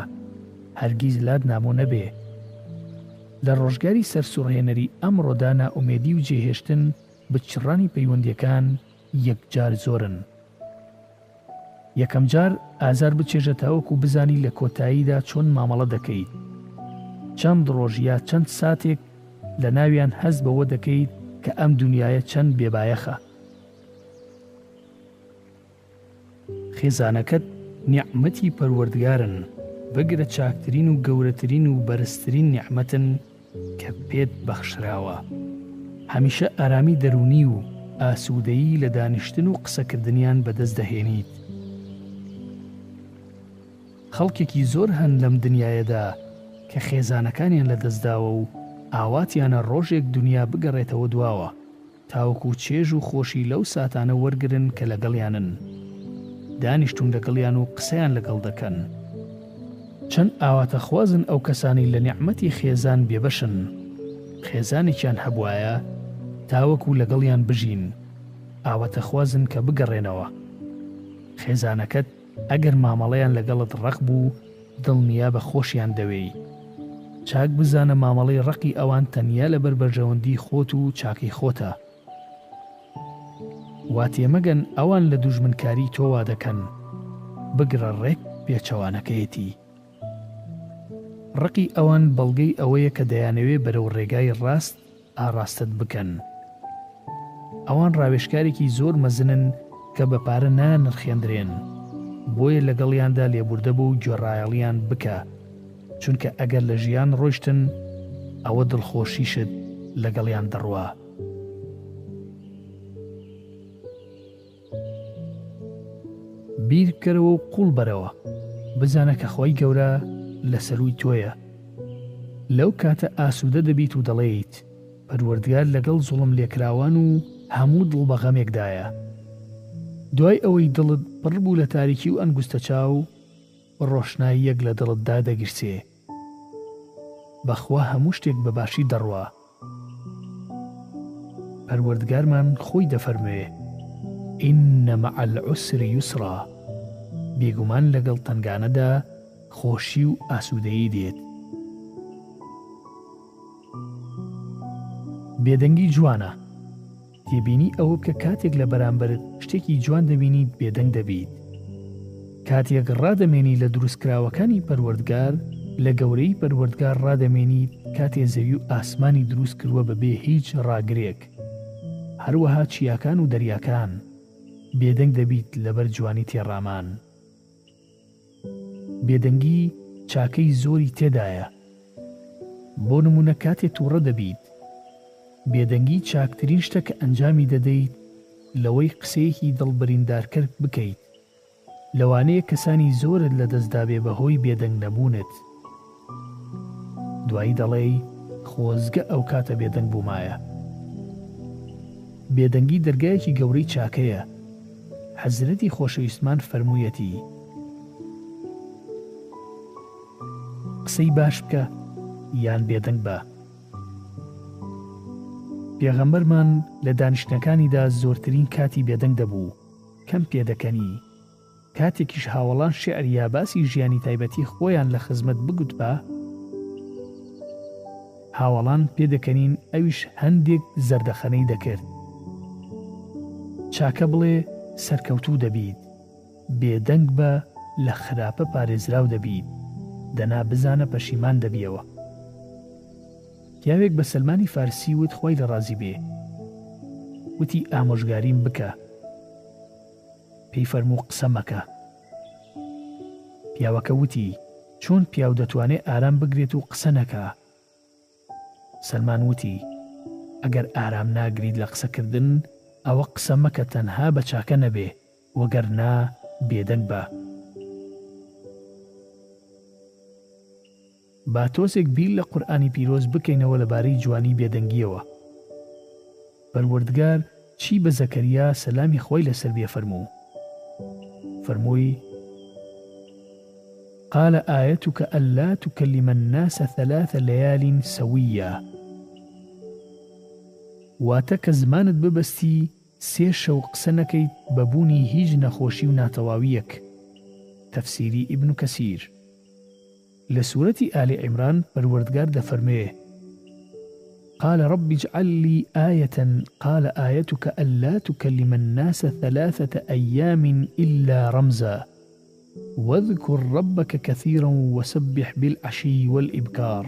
هەرگیز لات نامۆ نەبێ. لە ڕۆژگاری سەرسوڕهێنەری ئەمڕۆدا نائومێدی و جێهێشتن بچڕانی پەیوەندیەکان یەکجار زۆرن. یەکەم جار ئازار بچێژە تاوەکو بزانی لە کۆتاییدا چۆن مامەڵە دەکەیت. چەند ڕۆژ یا چەند ساتێک لە ناویان هەز بەوە دەکەیت کە ئەم دنیاە چەند بێبایەخە. خێزانەکەت نیعمەتی پەروەردگارن، بگرە چاکترین و گەورەترین و بەرزترین نیعمەتن کە پێت بەخشراوە. هەمیشە ئارامی دەرونی و ئاسوودەیی لە دانیشتن و قسەکردنیان بەدەست دەهێنیت. خەڵکێکی زۆر هەن لەم دنیاەدا کە خێزانەکانیان لە دەستداوە و ئاواتیانە ڕۆژێک دنیا بگەڕێتەوە دواوە، تاوەکو چێژ و خۆشی لەو ساتانە وەرگرن کە لەگەڵیانن، دانیشتون لەگەڵیان و قسەیان لەگەڵ دەکەن. چەند ئاواتە خوازن ئەو کەسانی لە نیعمەتی خێزان بێبەشن. خێزانێکیان هەبوایە تاوەکو لەگەڵیان بژین، ئاواتە خوازن کە بگەڕێنەوە. خێزانەکەت ئەگەر مامەڵەیان لەگەڵت ڕق بوو، دڵنیا بە خۆشیان دەوێی. چاک بزانە مامەڵەی ڕقی ئەوان تەنیا لە بەربەرژەوەندی خۆت و چاکەی خۆتە. وا تێمەگەن ئەوان لە دوژمنکاری تۆوا دەکەن، بگرە ڕێک پێچەوانەکەیەتی. ڕقی ئەوان بەڵگەی ئەوەیە کە دەیانەوێ بەرەو ڕێگای ڕاست ئاڕاستت بکەن. ئەوان ڕاوێژکارێکی زۆر مەزنن کە بە پارە نانرخێندرێن، بۆیە لەگەڵیاندا لێبوردە بوو و گوێڕایەڵیان بکە، چونکە ئەگەر لە ژیان ڕۆیشتن ئەوە دڵخۆشیشت لەگەڵیان دەڕوا. بیر بکەرەوە و قوڵ بەرەوە، بزانە کە خۆی گەورە لەسەروی تۆیە. لەو کاتە ئاسوودە دەبیت و دەڵێیت پەروەردگار لەگەڵ زوڵم لێکراوان و هەموو دڵ بە غەمێکدایە. دوای ئەوەی دڵت پڕ بوو لە تاریکی و ئەنگوستە چاو، ڕۆشنایی یەک لە دڵتدا دەگرسێ. بەخوا هەموو شتێک بەباشی دەڕوا. پەروەردگارمان خۆی دەفەرموێ ئینە مەع العوسر یوسرا، بێگومان لەگەڵ تەنگانەدا خۆشی و ئاسوودەیی دێت. بێدەنگی جوانە. تێبینی ئەوە بکە کاتێک لە بەرامبەرت شتێکی جوان دەبینیت بێدەنگ دەبیت. کاتێک ڕادەمێنی لە دروستکراوەکانی پەروەردگار، لە گەورەی پەروەردگار ڕادەمێنیت کاتێ زەوی و ئاسمانی دروست کردووە بەبێ هیچ ڕاگرێک، هەروەها چیاکان و دەریاکان. بێدەنگ دەبیت لەبەر جوانی تێڕامان. بێدەنگی چاکەی زۆری تێدایە. بۆ نمونە کاتێ تووڕە دەبیت، بێدەنگی چاکترین شتە کە ئەنجامی دەدەیت لەوەی قسەیەکی دڵبریندارکرد بکەیت. لەوانەیە کەسانی زۆرت لە دەستدابێ بەهۆی بێدەنگ نەبوونت. دوایی دەڵێی خۆزگە ئەو کاتە بێدەنگ بوومایە. بێدەنگی دەرگایەکی گەورەی چاکەیە. حەزرەتی خۆشەویستمان فەرموویەتی قسەی باش بکە یان بێدەنگ بە. پێغەمبەرمان لە دانیشتنەکانیدا زۆرترین کاتی بێدەنگ دەبوو، کەم پێدەکەنی. کاتێکیش هاوڵان شێعر یا باسی ژیانی تایبەتی خۆیان لە خزمەت بگوت بە، هاوڵان پێدەکەنین ئەویش هەندێک زەردەخەنەی دەکرد. چاکە بڵێ سەرکەوتوو دەبیت، بێدەنگ بە لە خراپە پارێزراو دەبیت، دەنا بزانە پەشیمان دەبیەوە. پیاوێک بە سەلمانی فارسی وت خۆی لە ڕازی بێ، وتی ئامۆژگاریم بکە، پێی فەرموو قسە مەکە. پیاوەکە وتی چۆن پیاو دەتوانێت ئارام بگرێت و قسە نەکا؟ سەلمان وتی ئەگەر ئارام ناگریت لە قسەکردن ئەوە قسە مەکە، تەنها بە چاکە نەبێ، وەگەرنا بێدەنگ بە. با تۆزێک بیر لە قورئانی پیرۆز بکەینەوە لەبارەی جوانی بێدەنگیەوە. پەروەردگار چی بە زەکەریا سەلامی خۆی لەسەر بێ فەرموو؟ فەرمووی قال آيتك ألا تكلم الناس 3 ليال سويا. واتە کە زمانت ببەستی 3 شەو قسە نەکەیت بەبوونی هیچ نەخۆشی و ناتەواویەک. تەفسیری ئیبن کەسیر. لە سوورەتی ئالی عیمران پەروەردگار دەفەرمێ قال رب اجعل لي آية قال آيتك ألا تكلم الناس 3 أيام إلا رمزا واذكر ربك كثيرا وسبح بالعشي والإبكار.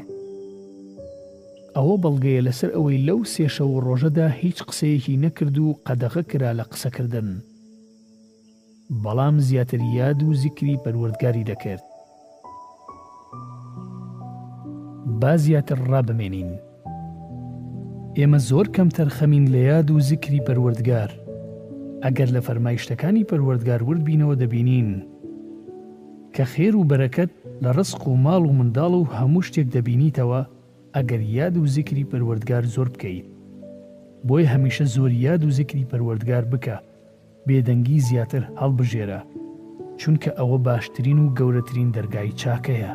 ئەوە بەڵگەیە لەسەر ئەوەی لەو 3 شەو ڕۆژەدا هیچ قسەیەکی نەکرد و قەدەغە کرا لە قسەکردن، بەڵام زیاتر یاد و زیکری پەروەردگاری دەکرد. با زیاتر ڕابمێنین. ئێمە زۆر کەمتر خەمین لە یاد و زیکری پەروەردگار. ئەگەر لە فەرمایشتەکانی پەروەردگار ورد بینەوە دەبینین کە خێر و بەرەکەت لە ڕزق و ماڵ و منداڵ و هەموو شتێک دەبینیتەوە ئەگەر یاد و زیکری پەروەردگار زۆر بکەیت. بۆیە هەمیشە زۆر یاد و زیکری پەروەردگار بکە، بێدەنگی زیاتر هەڵبژێرە، چونکە ئەوە باشترین و گەورەترین دەرگای چاکەیە.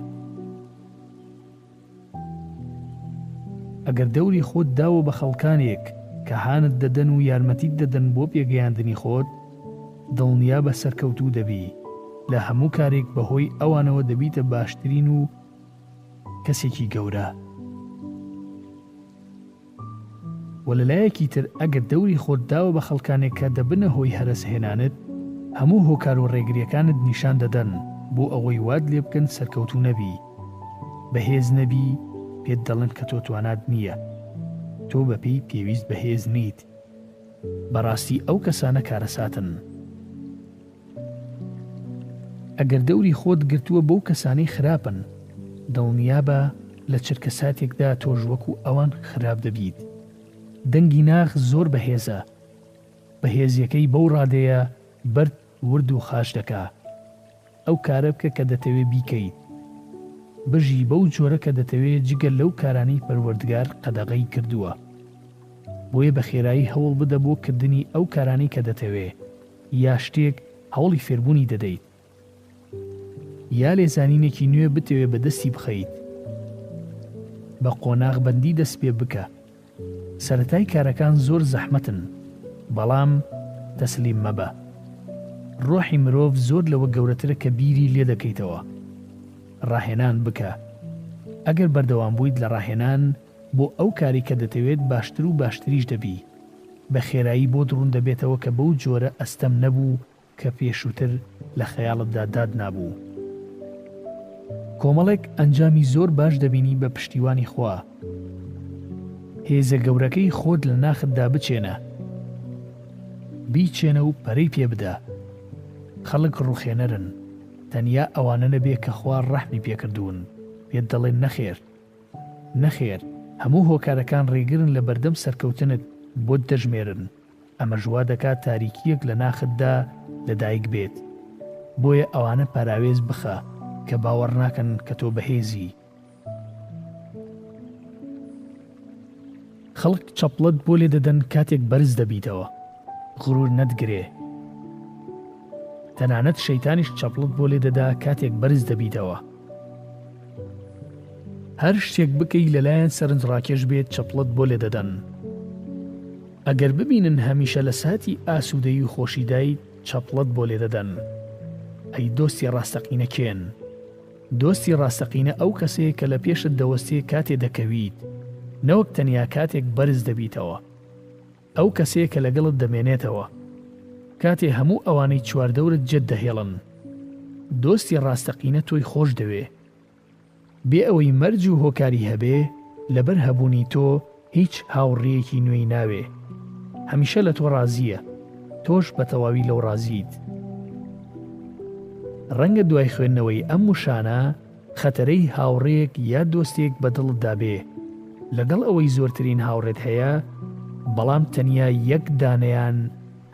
ئەگەر دەوری خۆت داوە بە خەڵکانێک کە هانت دەدەن و یارمەتیت دەدەن بۆ پێگەیاندنی خۆت، دڵنیا بە سەرکەوتوو دەبی، لە هەموو کارێک بەهۆی ئەوانەوە دەبیتە باشترین و کەسێکی گەورە. و لەلایەکی تر ئەگەر دەوری خۆت داوە بە خەڵکانێک کە دەبنە هۆی هەرەسهێنانت، هەموو هۆکار و ڕێگریەکانت نیشان دەدەن بۆ ئەوەی واد لێ بکەن سەرکەوتوو نەبی، بەهێز نەبی، پێت دەڵێن کە تۆ توانات نییە، تۆ بەپێی پێویست بەهێز نیت. بەڕاستی ئەو کەسانە کارەساتن. ئەگەر دەوری خۆت گرتووە بەو کەسانەی خراپن، دڵنیا بە لە چرکە ساتێکدا تۆش وەکو ئەوان خراپ دەبیت. دەنگی ناخ زۆر بەهێزە، بەهێزیەکەی بەو ڕادەیە بەرد ورد و خاش دەکا. ئەو کارە بکە کە دەتەوێت بیکەیت، بژی بەو جۆرە کە دەتەوێت جگەل لەو کارانەی پەروەردگار قەدەغەی کردووە. بۆیە بە خێرایی هەوڵ بدە بۆ کردنی ئەو کارانەی کە دەتەوێت، یا شتێک هەوڵی فێربوونی دەدەیت، یا لێزانینێکی نوێ بتەوێت بەدەستی بخەیت. بە قۆناغبەندی دەست پێ بکە. سەرەتای کارەکان زۆر زەحمەتن، بەڵام تەسلیم مەبە. ڕۆحی مرۆڤ زۆر لەوە گەورەترە کە بیری لێ دەکەیتەوە. ڕاهێنان بکە. ئەگەر بەردەوام بوویت لە ڕاهێنان بۆ ئەو کاری کە دەتەوێت باشتر و باشتریش دەبی. بە خێرایی بۆ دڕون دەبێتەوە کە بەو جۆرە ئەستەم نەبوو کە پێشووتر لە خەیاڵتدا داد نابوو. کۆمەڵێک ئەنجامی زۆر باش دەبینی بە پشتیوانی خوا. هێزە گەورەکەی خۆت لە ناختدا بچێنە، بیچێنە و پەرەی پێ بدە. خەڵک ڕوخێنەرن، تەنیا ئەوانە نەبێ کە خوا ڕەحمی پێکردوون، پێت دەڵێن نەخێر، نەخێر، هەموو هۆکارەکان ڕێگرن لە بەردەم سەرکەوتنت بۆت دەژمێرن. ئەمە ژوا دەکات تاریکیەک لە ناختدا لەدایک بێت. بۆیە ئەوانە پاراوێز بخە کە باوەڕ ناکەن کە تۆ بەهێزی. خەڵک چەپڵت بۆ لێ دەدەن کاتێک بەرز دەبیتەوە، غرور نەتگرێ. تەنانەت شەیتانیش چەپڵت بۆ لێ دەدا کاتێک بەرز دەبیتەوە. هەر شتێک بکەی لەلایەن سەرنجڕاکێش بێت چەپڵت بۆ لێ دەدەن. ئەگەر ببینن هەمیشە لە ساتی ئاسوودەی و خۆشیدای چەپڵەت بۆ لێ دەدەن، ئەی دۆستی ڕاستەقینە کێن؟ دۆستی ڕاستەقینە ئەو کەسەیە کە لە پێشت دەوەستێ کاتێ دەکەویت، نەوەک تەنیا کاتێک بەرز دەبیتەوە. ئەو کەسەیە کە لەگەڵت دەمێنێتەوە کاتێ هەموو ئەوانەی چواردەورت جێت دەهێڵن. دۆستی ڕاستەقینە تۆی خۆش دەوێ، بێ ئەوەی مەرج و هۆکاری هەبێ لەبەر هەبوونی تۆ هیچ هاوڕێیەکی نوێی ناوێ. هەمیشە لە تۆ ڕازیە، تۆش بە تەواوی لەو ڕازیت. ڕەنگە دوای خوێندنەوەی ئەم وشانە خەتەرەی هاوڕێک یا دۆستێک بە دڵت دابێ، لەگەڵ ئەوەی زۆرترین هاوڕێت هەیە، بەڵام تەنیا یەک دانەیان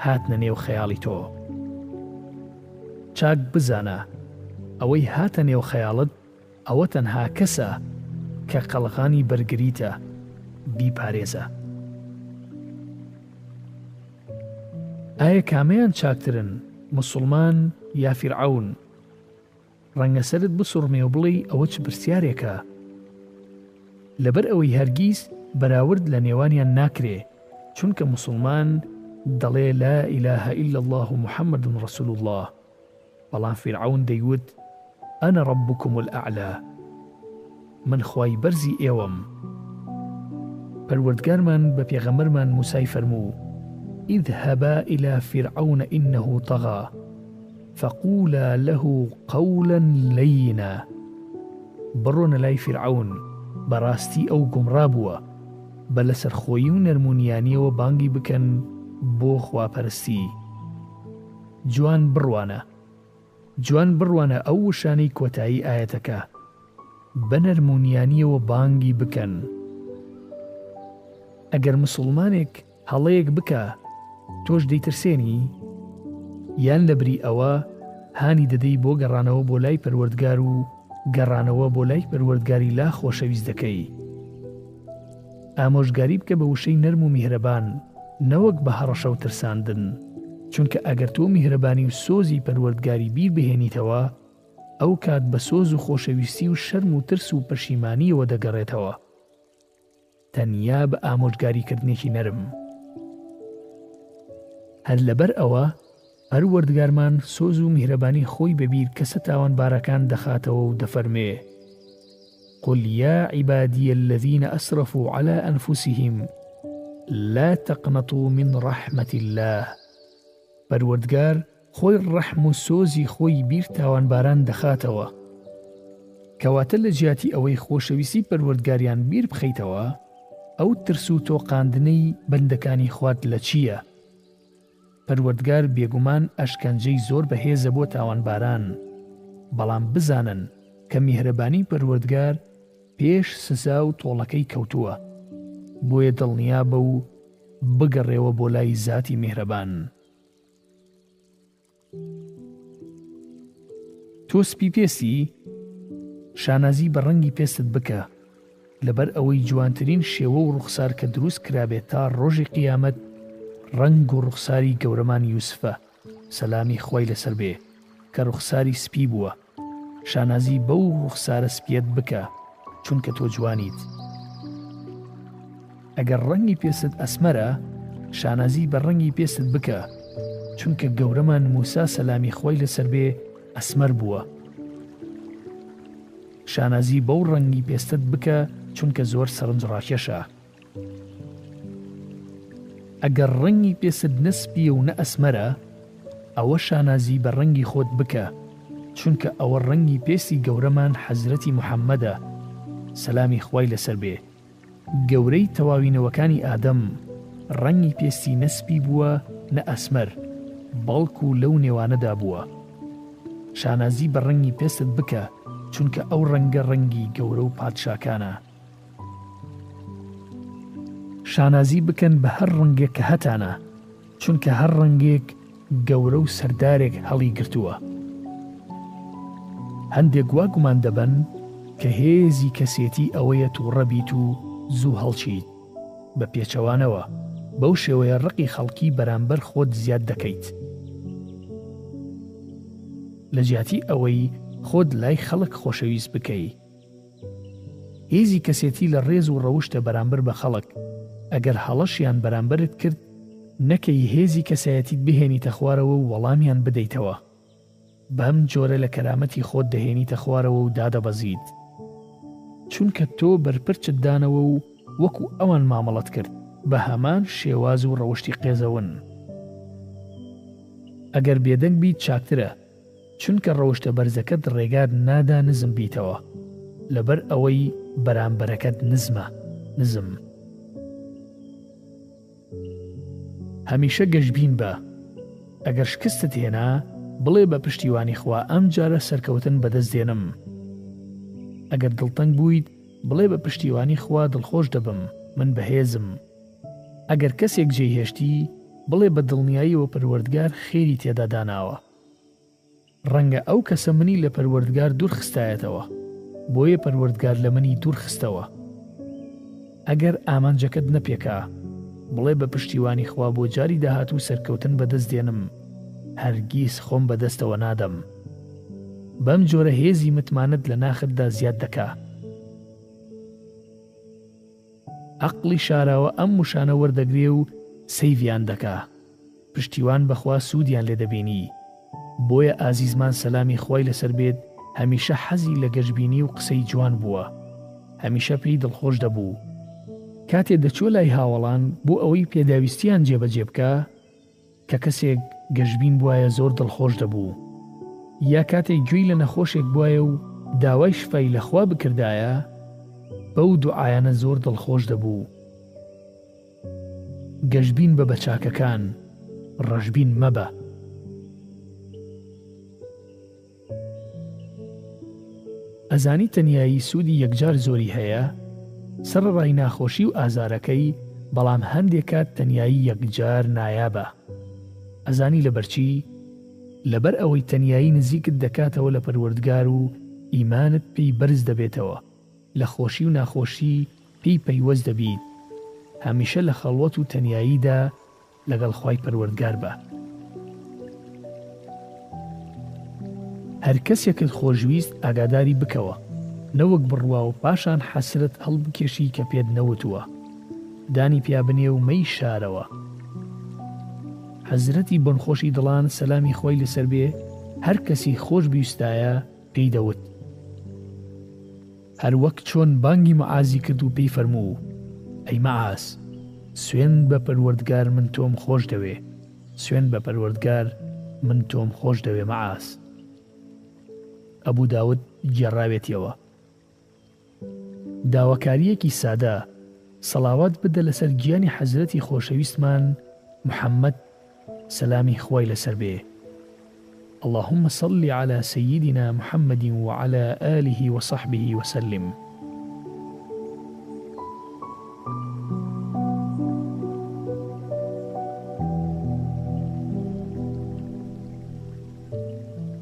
هاتنە نێو خەیاڵی تۆ. چاک بزانە ئەوەی هاتە نێو خەیاڵت ئەوە تەنها کەسە کە قەڵغانی بەرگریتە، بیپارێزە. ئایا کامەیان چاکترن، موسڵمان یا فیرعەون؟ ڕەنگە سەرت بسوڕمێ و بڵێی ئەوە چ پرسیارێکە، لەبەر ئەوەی هەرگیز بەراورد لە نێوانیان ناکرێ، چونکە موسڵمان دەڵێ لا ئیلاهە ئیلا الله محەممەد ڕەسوول الله، بەڵام فیرعەون دەیوت ئەنە ڕەبوکم الئەعلا، من خوای بەرزی ئێوەم. پەروەردگارمان بە پێغەمبەرمان موسای فەرموو اذهبا إلى فرعون إنه طغى فقولا له قولا لينا. بڕۆنە لای فیرعەون، بەڕاستی ئەو گومڕا بووە، بە لەسەرخۆیی و نەرمونیانیەوە بانگی بکەن بۆ خواپەرستی. جوان بڕوانە ئەو وشانەی کۆتایی ئاەتەکە، بە نەرمونیانیەوە بانگی بکەن. ئەگەر مسڵمانێک هەڵەیەک بکە تۆش دەیترسێنی، یان لەبری ئەوە هانی دەدەی بۆ گەڕانەوە بۆ لای پەروەردگار و گەڕانەوە بۆ لای پەروەردگاری لا خۆشەویست دەکەی. ئامۆژگاری بکە بە وشەی نەرم و میهرەبان، نەوەک بە هەڕەشە و ترساندن، چونکە ئەگەر تۆ میهرەبانی و سۆزی پەروەردگاری بیر بهێنیتەوە، ئەو کات بە سۆز و خۆشەویستی و شەرم و ترس و پەشیمانیەوە دەگەڕێتەوە، تەنیا بە ئامۆژگاریکردنێکی نەرم. هەر لەبەر ئەوە پەروەردگارمان سۆز و میهرەبانی خۆی بەبیر کەسە تاوانبارەکان دەخاتەوە و دەفەرمێ قل يا عبادي الذين أسرفوا على أنفسهم لا تقنطوا من رحمة الله. پەروەردگار خۆی ڕەحم و سۆزی خۆی بیر تاوانباران دەخاتەوە، کەواتە لە جیاتی ئەوەی خۆشەویستی پەروەردگاریان بیر بخەیتەوە، ئەو ترس و تۆقاندنەی بەندەکانی خوات لە چییە؟ پەروەردگار بێگومان ئەشکەنجەی زۆر بەهێزە بۆ تاوانباران، بەڵام بزانن کە میهرەبانی پەروەردگار پێش سزا و تۆڵەکەی کەوتووە، بۆیە دڵنیا بە و بگەڕێەوە بۆ لای زاتی میهرەبان. تۆ سپی پێسی، شانازی بە ڕەنگی پێستت بکە، لەبەر ئەوەی جوانترین شێوە و ڕوخسار کە دروست کرابێت تا ڕۆژی قیامەت ڕەنگ و ڕوخساری گەورەمان یوسفە سەلامی خۆی لەسەر بێ، کە ڕوخساری سپی بووە. شانازی بەو ڕوخسارە سپیەت بکە، چونکە تۆ جوانیت. ئەگەر ڕەنگی پێست ئەسمەرە، شانازی بە ڕەنگی پێست بکە، چونکە گەورەمان موسا سەلامی خۆی لەسەر بێ ئەسمەر بووە. شانازی بەو ڕەنگی پێستت بکە، چونکە زۆر سەرنجڕاکێشە. ئەگەر ڕەنگی پێست نەسپیە و نە ئەسمەرە، ئەوە شانازی بە ڕەنگی خۆت بکە، چونکە ئەوە ڕەنگی پێستی گەورەمان حەزرەتی موحەممەدە سەلامی خوای لەسەر بێ. گەورەی تەواوینەوەکانی ئادەم ڕەنگی پێستی نەسپی بووە نە ئەسمەر، بەڵکو لەو نێوانەدا بووە. شانازی بە ڕەنگی پێستت بکە، چونکە ئەو ڕەنگە ڕەنگی گەورە و پادشاکانە. شانازی بکەن بە هەر ڕەنگێک کە هەتانە، چونکە هەر ڕەنگێک گەورە و سەردارێک هەڵی گرتووە. هەندێک وا گومان دەبەن کە هێزی کەسێتی ئەوەیە تووڕە بیت و زوو هەڵچیت بە پێچەوانەوە، بەو شێوەیە ڕقی خەڵکی بەرامبەر خۆت زیاد دەکەیت. لە جیاتی ئەوەی خۆت لای خەڵک خۆشەویست بکەی. هێزی کەسێتی لە ڕێز و ڕەوشتە بەرامبەر بە خەڵک، ئەگەر هەڵەشیان بەرامبەرت کرد نەکەی هێزی کەسایەتیت بهێنیتە خوارەوە و وەڵامیان بدەیتەوە. بەم جۆرە لە کەرامەتی خۆت دەهێنیتە خوارەوە و دادەبەزیت، چونکە تۆ بەرپرچت دانەوە و وەکو ئەوان مامەڵەت کرد بە هەمان شێواز و ڕەوشی قێزەون. ئەگەر بێدەنگ بیت چاکترە، چونکە ڕەوشتە بەرزەکەت ڕێگار نادا نزم بیتەوە، لەبەر ئەوەی بەرامبەرەکەت نزم. هەمیشە گەشبین بە. ئەگەر شکستت هێنا بڵێ بە پشتیوانی خوا ئەم جارە سەرکەوتن بەدەست دێنم. ئەگەر دڵتەنگ بوویت بڵێ بە پشتیوانی خوا دڵخۆش دەبم، من بەهێزم. ئەگەر کەسێک جێهێشتی بڵێ بە دڵنیاییەوە پەروەردگار خێری تێدا داناوە. ڕەنگە ئەو کەسە منی لە پەروەردگار دوور خستایەتەوە، بۆیە پەروەردگار لە منی دوور خستەوە. ئەگەر ئامانجەکەت نەپێکا بڵێ بە پشتیوانی خوا بۆ جاری داهاتوو سەرکەوتن بەدەست دێنم، هەرگیز خۆم بەدەستەوە نادەم. بەم جۆرە هێزی متمانت لە ناختدا زیاد دەکا. عەقڵی شاراوە ئەم موشانە وەردەگرێ و سەیڤیان دەکا. پشتیوان بەخوا سوودیان لێ دەبینی. بۆیە ئازیزمان سەلامی خوای لەسەر بێت هەمیشە حەزی لە گەشببینی و قسەی جوان بووە، هەمیشە پێی دڵخۆش دەبوو. کاتێ دەچوە لای هاوڵان بۆ ئەوەی پێداویستیان جێبەجێ بکە کە کەسێک گەشببین بووایە زۆر دڵخۆش دەبوو، یا کاتێک گوێی لە نەخۆشێک بووایە و داوای شفای لەخوا بکردایە بەو دوعایانە زۆر دڵخۆش دەبوو. گەشببین بە بەچاکەکان، ڕەشبین مەبە. ئەزانی تەنیایی سوودی یەکجار زۆری هەیە، سەرڕای ناخۆشی و ئازارەکەی، بەڵام هەندێک کات تەنیایی یەکجار نایابە. ئەزانی لەبەرچی؟ لەبەر ئەوەی تەنیایی نزیکت دەکاتەوە لە پەروەردگار و ئیمانت پێی بەرز دەبێتەوە، لە خۆشی و ناخۆشی پێی پەیوەست دەبیت. هەمیشە لە خەڵوەت و تەنیاییدا لەگەڵ خوای پەروەردگار بە. هەر کەسێکت خۆشویست ئاگاداری بکەوە، نەوەک بڕوا و پاشان حەسرت هەڵبکێشی کە پێت نەوتووە، دانی پیابنێ و مەی شارەوە. حەزرەتی بنخۆشی دڵان سەلامی خۆی لەسەر بێ هەر کەسی خۆش بیستایە پێی دەوت. هەر وەک چۆن بانگی مەعازی کرد و پێی فەرموو: ئەی مەعاز، سوێن بە پەروەردگار من تۆم خۆش دەوێ، سوێن بە پەروەردگار من تۆم خۆش دەوێ مەعاز. ئەبوو داود گێڕاوێتیەوە. داواکاریەکی سادە، سەڵاوات بدە لەسەر گیانی حەزرەتی خۆشەویستمان محەممەد سەلامی خوای لەسەر بێ. اللهم صل على سيدنا محمد وعلى آله وصحبه وسلم.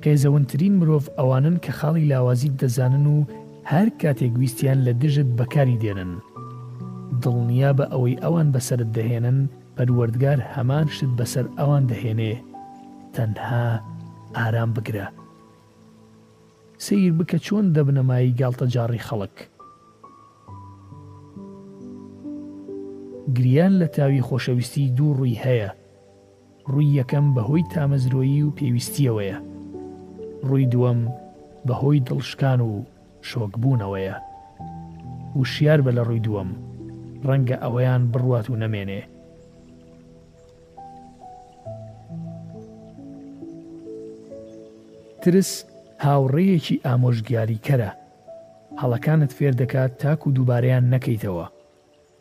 قێزەوەنترین مرۆڤ ئەوانن کە خاڵی لاوازیت دەزانن و هەر کاتێک ویستیان لە دژت بەکاری دێنن. دڵنیا بە ئەوەی ئەوان بەسرت دەهێنن، پەروەردگار هەمان شت بەسەر ئەوان دەهێنێ. تەنها ئارام بگرە. سیر بکە چۆن دەبنەمایی گاڵتە جاڕی خەڵک. گریان لە تاوی خۆشەویستی دوو ڕووی هەیە. ڕووی یەکەم بەهۆی تامەزرۆیی و پێویستیەوەیە، ڕووی دووەم بەهۆی دڵشکان و شۆکبوونەوەیە. وشیار بە لە ڕووی دووەم، ڕەنگە ئەوەیان بڕوات و نەمێنێ. ترس هاوڕێیەکی ئامۆژگاریکەرە، هەڵەکانت فێر دەکات تاک و دووبارەیان نەکەیتەوە،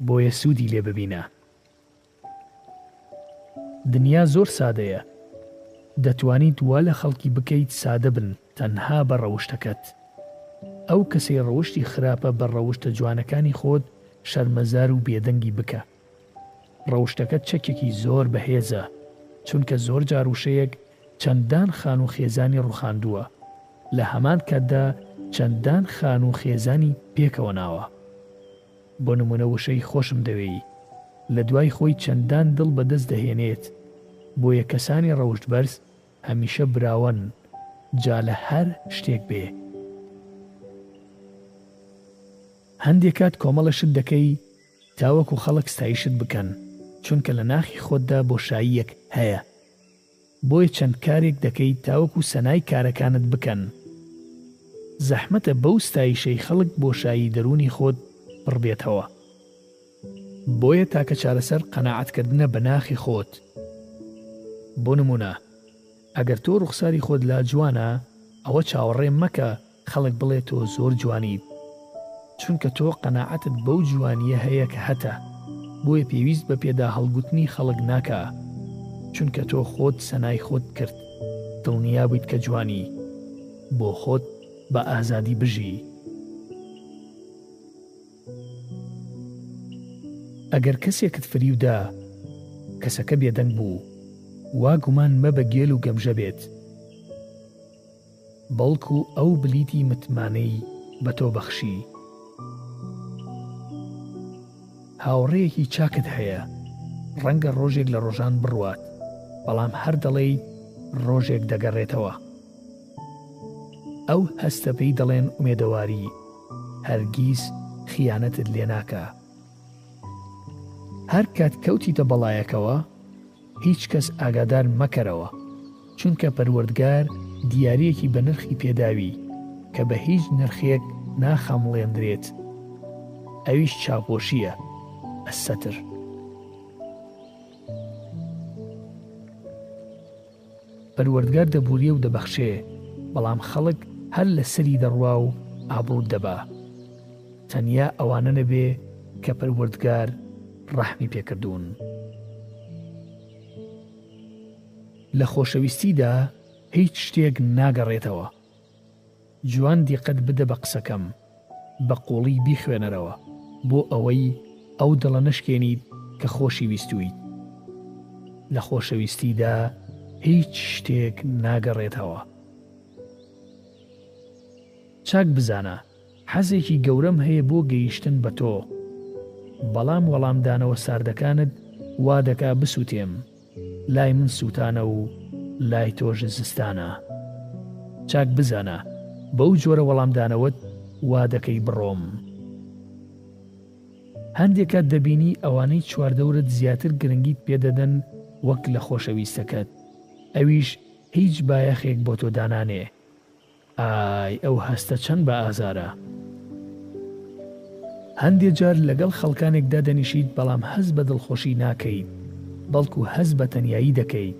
بۆیە سوودی لێ ببینە. دنیا زۆر سادەیە، دەتوانیت وا لە خەڵکی بکەیت سادە بن تەنها بە ڕەوشتەکەت. ئەو کەسەی ڕەوشتی خراپە بە ڕەوشتە جوانەکانی خۆت شەرمەزار و بێدەنگی بکە. ڕەوشتەکەت چەکێکی زۆر بەهێزە، چونکە زۆر جار وشەیەک چەندان خان و خێزانی ڕوخاندووە، لە هەمان کاتدا چەندان خان و خێزانی پێکەوە ناوە. بۆ نمونە وشەی خۆشم دەوێی لە دوای خۆی چەندان دڵ بەدەست دەهێنێت، بۆیە کەسانی ڕەوشت بەرز هەمیشە براون، جا لە هەر شتێک بێ. هەندێک کات کۆمەڵەشت دەکەی تاوەکو خەڵک ستایشت بکەن، چونکە لە ناخی خۆتدا بۆشاییەک هەیە. بۆیە چەند کارێک دەکەیت تاوەکو سەنای کارەکانت بکەن. زەحمەتە بەو ستایشەی خەڵک بۆشایی دەرونی خۆت پڕبێتەوە. بۆیە تاکە چارەسەر قەناعەتکردنە بە ناخی خۆت. بۆ نمونە، ئەگەر تۆ ڕوخساری خۆت لا جوانە، ئەوە چاوەڕێ مەکە خەڵک بڵێ تۆ زۆر جوانیت، چونکە تۆ قەناعەتت بەو جوانیە هەیە کە هەتە. بۆیە پێویست بە پێدا هەڵگوتنی خەڵک ناکە، چونکە تۆ خۆت سەنای خۆت کرد، دڵنیا بوویت کە جوانی، بۆ خۆت بە ئازادی بژی. ئەگەر کەسێکت فریودا، کەسەکە بێدەنگ بوو، وا گومان مەبە گێل و گەمژە بێت، بەڵکو ئەو بلیتی متمانەی بە تۆ بەخشی. هاوڕێیەکی چاکت هەیە، ڕەنگە ڕۆژێک لە ڕۆژان بڕوات، بەڵام هەر دەڵێی ڕۆژێک دەگەڕێتەوە. ئەو هەستە پێی دەڵێن ئومێدەواری، هەرگیز خیانەتت لێ ناکە. هەر کات کەوتیتە بەڵایەکەوە، هیچ کەس ئاگادار مەکەرەوە، چونکە پەروەردگار دیارەیەکی بە نرخی پێداوی کە بە هیچ نرخێک ناخەمڵێندرێت. ئەویش چاوپۆشیە، ئەسەتر. پەروەردگار دەبووریە و دەبەخشێ، بەڵام خەڵک هەر لە سەری دەڕوا و ئابڕوت دەبا. تەنیا ئەوانە نەبێ کە پەروەردگار ڕەحمی پێکردوون. لە خۆشەویستیدا هیچ شتێک ناگەڕێتەوە. جوان دیقەت بدە بە قسەکەم، بە قوڵی بیخوێنەرەوە، بۆ ئەوەی ئەو دڵە نشکێنیت کە خۆشی ویستویت. لە خۆشەویستیدا هیچ شتێک ناگەڕێتەوە. چاک بزانە، حەزێکی گەورەم هەیە بۆ گەیشتن بە تۆ، بەڵام وەڵامدانەوە ساردەکانت وا دەکا بسووتێم. لای من سووتانە و لای تۆژ زستانە. چاک بزانە، بەو جۆرە وەڵامدانەوەت وا دەکەی بڕۆم. هەندێک کات دەبینی ئەوانەی چواردەورت زیاتر گرنگیت پێدەدەن وەک لە خۆشەویستەکەت، ئەویش هیچ بایەخێک بۆ تۆ دانانێ. ئای ئەو هەستە چەند بە ئازارە. هەندێک جار لەگەڵ خەڵکانێکدا دەنیشیت، بەڵام هەز بە دڵخۆشی ناکەیت، بەڵکو هەز بە تەنیایی دەکەیت.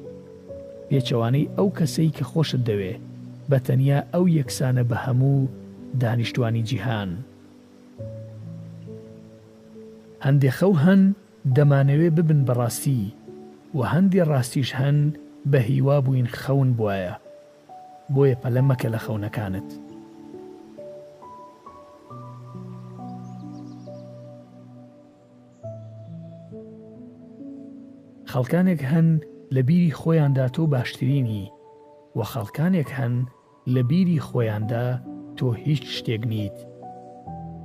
پێچەوانەی ئەو کەسەی کە خۆشت دەوێ، بە تەنیا ئەو یەکسانە بە هەموو دانیشتوانی جیهان. هەندێک خەو هەن دەمانەوێ ببن بەڕاستی، و هەندێک ڕاستیش هەن بە هیوا بووین خەون بوایە. بۆیە پەلە مەکە لە خەونەکانت. خەڵکانێک هەن لە بیری خۆیاندا تۆ باشترینی، و خەڵکانێک هەن لە بیری خۆیاندا تۆ هیچ شتێک نیت.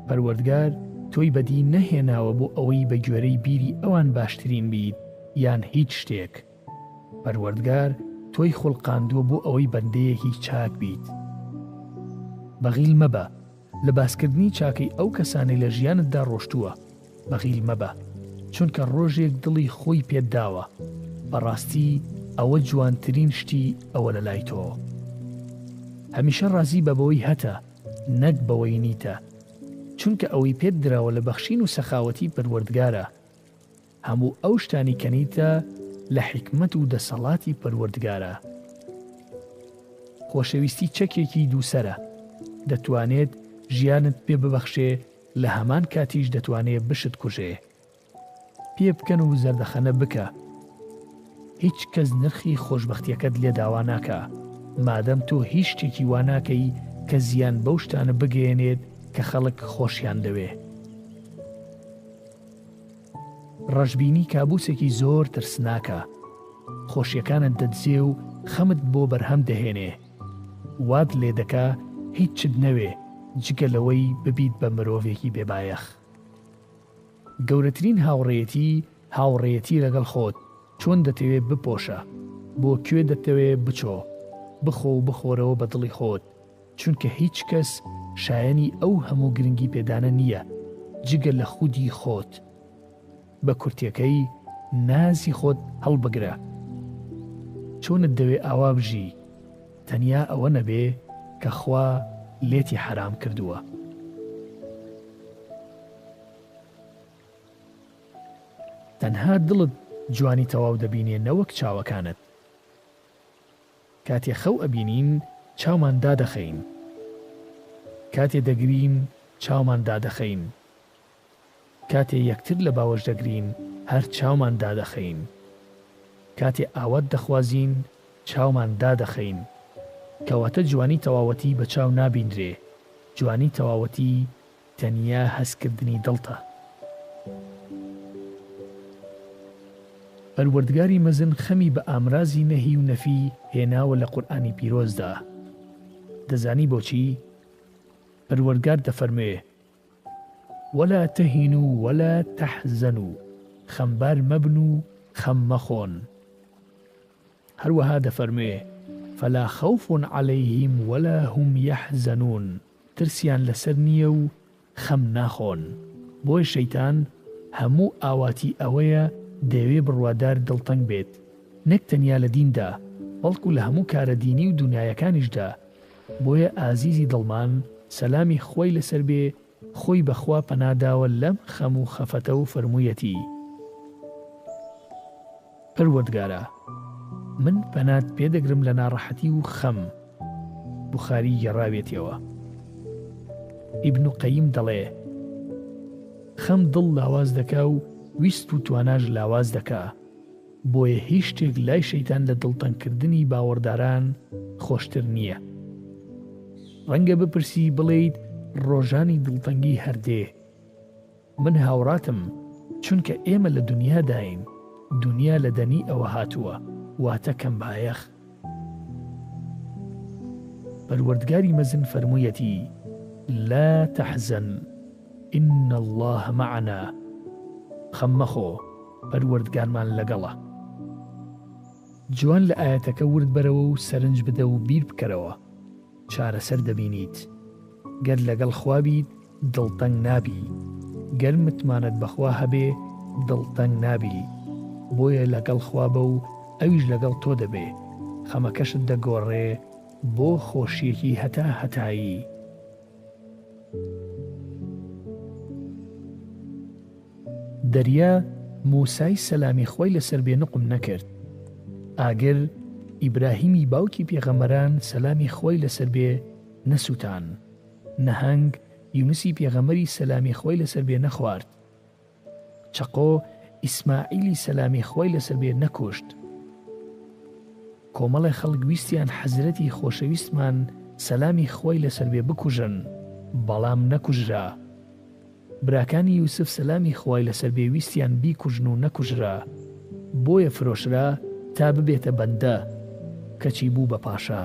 پەروەردگار تۆی بەدی نەهێناوە بۆ ئەوەی بە گوێرەی بیری ئەوان باشترین بیت یان هیچ شتێک. پەروەردگار تۆی خوڵقاندووە بۆ ئەوەی بەندەیەکی چاک بیت. بەغیل مەبە لە باسکردنی چاکەی ئەو کەسانەی لە ژیانتدا ڕۆشتووە. بەغیل مەبە، چونکە ڕۆژێک دڵی خۆی پێت داوە. بەڕاستی ئەوە جوانترین شتی ئەوە لە لای تۆ. هەمیشە ڕازی بە بەوەی هەتە، نەک بەوەی نیتە، چونکە ئەوەی پێت دراوە لە بەخشین و سەخاوەتی پەروەردگارە. هەموو ئەو شتانی کەنیتە لە حکمت و دەسەڵاتی پەروەردگارە. خۆشەویستی چەکێکی دووسەرە، دەتوانێت ژیانت پێ ببەخشێ، لە هەمان کاتیش دەتوانێت بشت کوژێ. پێ بکەن و زەردەخەنە بکە. هیچ کەس نرخی خۆشبەختیەکەت لێ داوا ناکە، مادەم تۆ هیچ شتێکی وا ناکەی کە زیان بەو شتانە بگەێنێت کە خەڵک خۆشیان دەوێ. ڕەشبینی کابوسێکی زۆر ترسناکە. خۆشیەکانت دەدزێ و خەمت بۆ بەرهەم دەهێنێ. وات لێ دەکا هیچت نەوێ جگە لەوەی ببیت بە مرۆڤێکی بێبایەخ. گەورەترین هاوڕێیەتی لەگەڵ خۆت. چۆن دەتەوێت بپۆشە، بۆ کوێ دەتەوێت بچۆ، بخۆ و بخۆرەوە بە دڵی خۆت، چونکە هیچ کەس شایەنی ئەو هەموو گرنگی پێدانە نییە جگە لە خودی خۆت. بە کورتیەکەی نازی خۆت هەڵبگرە. چۆنت دەوێ ئاوا بژی تەنیا ئەوە نەبێ کە خوا لێتی حرام کردووە. تەنها دڵت جوانی تەواو دەبینێ نەوەک چاوەکانت. کاتێ خەو ئەبینین چاومان دادەخەین، کاتێ دەگرین چاومان دادەخەین، کاتێ یەکتر لە باوەش دەگرین هەر چاومان دادەخەین، کاتێ ئاوات دەخوازین چاومان دادەخەین. کەواتە جوانی تەواوەتی بە چاو نابیندرێ، جوانی تەواوەتی تەنیا هەستکردنی دڵتە. پەروەردگاری مەزن خەمی بە ئامرازی نەهی و نەفی هێناوە لە قورئانی پیرۆزدا. دەزانی بۆچی؟ پەروەردگار دەفەرموێ: ولا تهینوا ولا تحزنوا، خەمبار مەبن و خەم مەخۆن. هەروەها دەفەرموێ: فلا خوف عليهم ولا هم يحزنون، ترسیان لەسەر نییە و خەم ناخۆن. بۆی شەیتان هەموو ئاواتی ئەوەیە دەوێ بڕوادار دڵتەنگ بێت، نەک تەنیا لە دیندا بەڵکو لە هەموو کارە دینی و دنیایەکانیشدا. بۆیە ئازیزی دڵمان سەلامی خۆی لەسەر بێ، خۆی بەخوا پەناداوە لەم خەم و خەفەتە و فەرموویەتی: پەروەردگارە، من پەنات پێدەگرم لە ناڕەحەتی و خەم. بوخاری گەڕاوێتەوە. ئیبن قەیم دەڵێ: خەم دڵ لاواز دەکا و ویست و تواناش لاواز دەکا. بۆیە هیچ شتێک لای شەیتان لە دڵتەنگکردنی باوەڕداران خۆشتر نییە. ڕەنگە بپرسی بڵێیت ڕۆژانی دڵتەنگی هەردێ. من هاوڕاتم، چونکە ئێمە لە دنیا داین، دنیا لە دەنی ئەوە هاتووە، واتە کەمبایەخ. پەروەردگاری مەزن فەرموویەتی: لا تحزن إن الله معنا، خەم مەخۆ، پەروەردگارمان لەگەڵە. جوان لە ئاەتەکە ورد بەرەوە و سەرنج بدە و بیر بکەرەوە، چارەسەر دەبینیت. گەر لەگەڵ خوا بیت دڵتەنگ نابی، گەر متمانەت بەخوا هەبێ دڵتەنگ نابی. بۆیە لەگەڵ خوا بە و ئەویش لەگەڵ تۆ دەبێ، خەمەکەشت دەگۆڕێ بۆ خۆشیەکی هەتا هەتایی. دەریا موسای سەلامی خۆی لەسەر بێ نقم نەکرد. ئاگر ئیبراهیمی باوکی پێغەمبەران سەلامی خۆی لەسەر بێ نەسووتان. نەهەنگ یونسی پێغەمبەری سەلامی خۆی لەسەر بێ نەخوارد. چەقۆ ئیسماعیلی سەلامی خۆی لەسەر بێ نەکوشت. کۆمەڵی خەڵک ویستیان حەزرەتی خۆشەویستمان سەلامی خۆی لەسەر بێ بکوژن، بەڵام نەکوژرا. براکانی یوسف سەلامی خۆی لەسەر بێ ویستیان بیکوژن و نەکوژرا. بۆیە فرۆشرا تا ببێتە بەندە، کەچی بوو بە پاشا.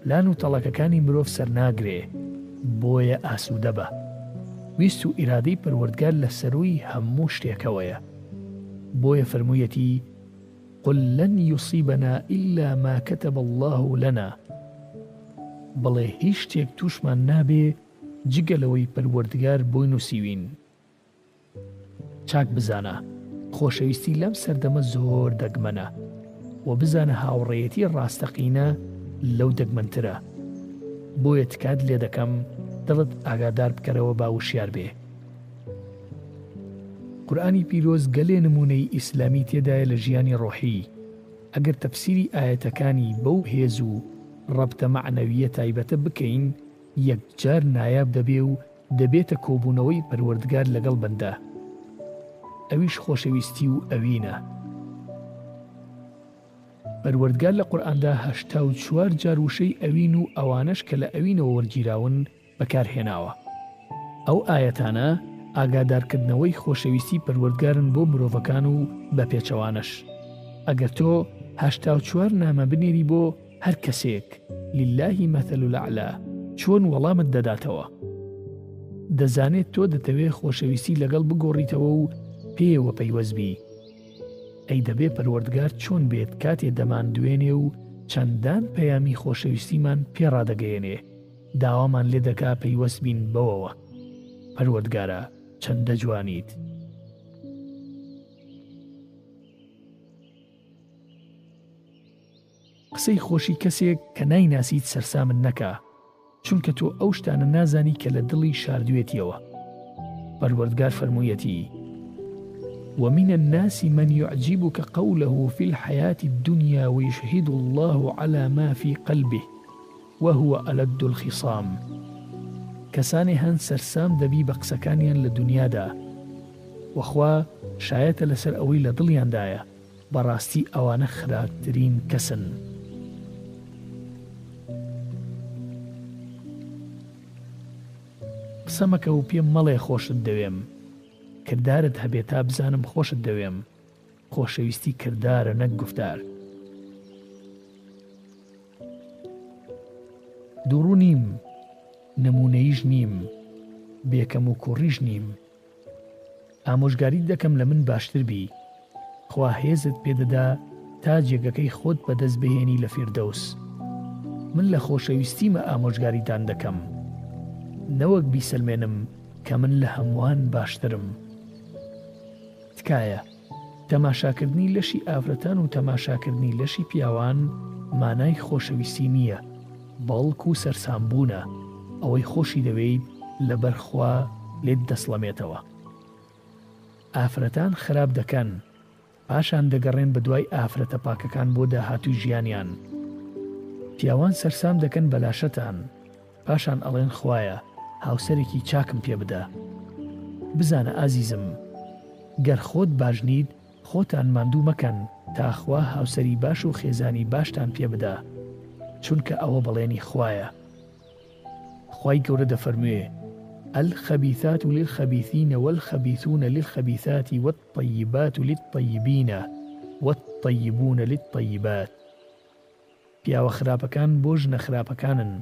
لان و تەڵەکەکانی مرۆڤ سەرناگرێ، بۆیە ئاسوودە بە. ویست و ئیرادەی پەروەردگار لە سەرووی هەموو شتێکەوەیە. بۆیە فەرموویەتی: قل لن يصيبنا إلا ما كتب الله لنا، بەڵێ هیچ شتێک تووشمان نابێ جگەلەوەی پەروەردگار بۆی نووسیوین. چاک بزانە خۆشەویستی لەم سەردەمە زۆر دەگمەنە، و بزانە هاوڕێیەتی ڕاستەقینە لەو دەگمەنترە. بۆیە تکات لێ دەکەم دڵت ئاگادار بکەرەوە با وشیار بێ. قورئانی پیرۆز گەلێ نمونەی ئیسلامی تێدایە لە ژیانی ڕۆحی. ئەگەر تەفسیری ئاەتەکانی بەو هێز و ڕەبتە مەعنەویە تایبەتە بکەین، یەکجار نایاب دەبێ و دەبێتە کۆبوونەوەی پەروەردگار لەگەڵ بەندە. ئەویش خۆشەویستی و ئەوینە. پەروەردگار لە قورئاندا 84 جار وشەی ئەوین و ئەوانەش کە لە ئەوینەوە وەرگیراون بەکارهێناوە. ئەو ئاەتانە ئاگادارکردنەوەی خۆشەویستی پەروەردگارن بۆ مرۆڤەکان و بە پێچەوانش. ئەگەر تۆ 84 نامە بنێری بۆ هەر کەسێک، للهی مەثل الأعلا، چۆن وەڵامت دەداتەوە؟ دەزانێت تۆ دەتەوێت خۆشەویستی لەگەڵ بگۆڕیتەوە و پێوە پەیوەزبی. ئەی دەبێ پەروەردگار چۆن بێت کاتێ دەمان دوێنێ و چەندان پەیامی خۆشەویستیمان پێڕادەگەیەنێ، داوامان لێ دەکا پەیوەست بین بەوەوە. پەروەردگارە چەندە جوانیت. قسەی خۆشی کەسێک کە نایناسیت سەرسامن نەکا، چونکە تۆ ئەو شتانە نازانی کە لە دڵی شاردوێتیەوە. پەروەردگار فەرموویەتی: ومن الناس من يعجبك قوله في الحياة الدنيا ويشهد الله على ما في قلبه وهو ألد الخصام. کەسانی هەن سەرسام دەبی بە قسەکانیان لە دنیادا، وەخوا شایەتە لەسەر ئەوەی لە دڵیاندایە، بەڕاستی ئەوانە خراپترین کەسن. قسەمەکە و پێم مەڵێ خۆشت دەوێم، کردارت هەبێت تا بزانم خۆشت دەوێم. خۆشەویستی کردارە نەک گفتار. دووڕوو نیم، نمونەیش نیم، بێکەم و کوڕیش نیم. ئامۆژگاریت دەکەم لە من باشتر بی، خوا هێزت پێدەدا تا جێگەکەی خۆت بەدەست بهێنی لە فیردەوس. من لە خۆشەویستیمە ئامۆژگاریتان دەکەم، نەوەک بیسەلمێنم کە من لە هەمووان باشترم. تکایە تەماشاکردنی لەشی ئافرەتان و تەماشاکردنی لەشی پیاوان مانای خۆشەویستی نییە، بەڵکو و سەرسامبوونە، ئەوەی خۆشی دەوێیت لەبەر خوا لێت دەسڵەمێتەوە. ئافرەتان خراپ دەکەن، پاشان دەگەڕێن بە دوای ئافرەتە پاکەکان بۆ داهاتووی ژیانیان. پیاوان سەرسام دەکەن بەلاشەتان، پاشان ئەڵێن خوایە هاوسەرێکی چاکم پێ بدە. بزانە ئازیزم، گەر خۆت باش نیت، خۆتان ماندوو مەکەن تا خوا هاوسەری باش و خێزانی باشتان پێ بدە، چونکە ئەوە بەڵێنی خوایە. خوای گەورە دەفەرموێ: الخبيثات للخبيثين والخبيثون للخبيثات والطيبات للطيبين والطيبون للطيبات. پیاوە خراپەکان بۆ ژنە خراپەکانن،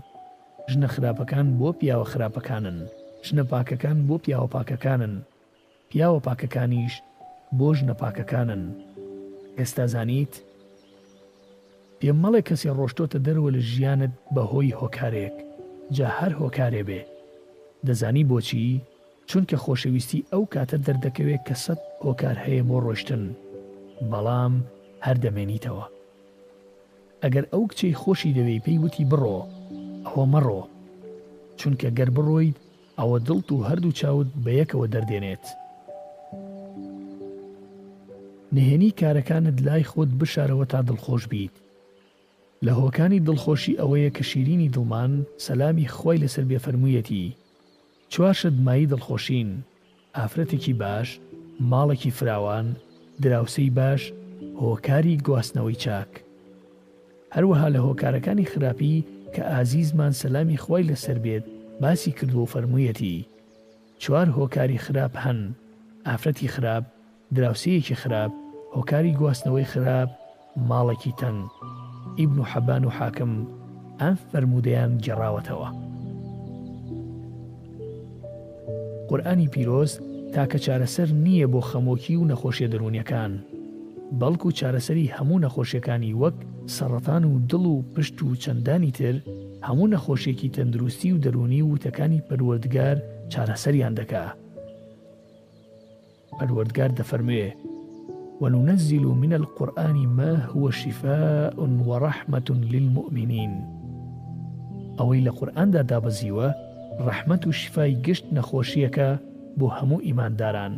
ژنە خراپەکان بۆ پیاوە خراپەکانن، ژنە پاکەکان بۆ پیاوە پاکەکانن، پیاوە پاکەکانیش بۆ ژنە پاکەکانن. ئێستا زانیت؟ پێم مەڵێ کەسی ڕۆشتۆتە دەرەوە لە ژیانت بەهۆی هۆکارێک، جا هەر هۆکارێ بێ. دەزانی بۆچی؟ چونکە خۆشەویستی ئەو کاتە دەردەکەوێت کە سەد هۆکار هەیە بۆ ڕۆشتن، بەڵام هەر دەمێنیتەوە. ئەگەر ئەو کچەی خۆشی دەوێت پێی وتی بڕۆ، ئەوە مەڕۆ، چونکە گەر بڕۆیت ئەوە دڵت و هەردوو چاوت بە یەکەوە دەردێنێت. نهێنی کارەکانت لای خۆت بشارەوە تا دڵخۆش بیت. لە هۆکانی دڵخۆشی ئەوەیە کە شیرینی دڵمان سەلامی خۆی لەسەر بێ فەرموویەتی: چوار شت مایی دڵخۆشین، ئافرەتێکی باش، ماڵێکی فراوان، دراوسەی باش، هۆکاری گواستنەوەی چاک. هەروەها لە هۆکارەکانی خراپی کە ئازیزمان سەلامی خۆی لەسەر بێت باسی کردو و فەرموویەتی: چوار هۆکاری خراپ هەن، ئافرەتی خراپ، دراوسەیەکی خراپ، هۆکاری گواستنەوەی خراپ، ماڵێکی تەنگ. ئیبن و حەبان و حاکم ئەم فەرموودەیان گێڕاوەتەوە. قورئانی پیرۆز تاکە چارەسەر نییە بۆ خەمۆکی و نەخۆشیە دەرونیەکان، بەڵکو چارەسەری هەموو نەخۆشیەکانی وەک سەرەتان و دڵ و پشت و چەندانی تر، هەموو نەخۆشیێکی تەندروستی و دەرونی و وتەکانی پەروەردگار چارەسەریان دەکا. پەروەردگار دەفەرموێ: وننزل من القرآن ما هو شفاء ورحمة للمؤمنين. ئەوەی لە قورئاندا دابەزیوە ڕەحمەت و شیفای گشت نەخۆشیەکە بۆ هەموو ئیمانداران.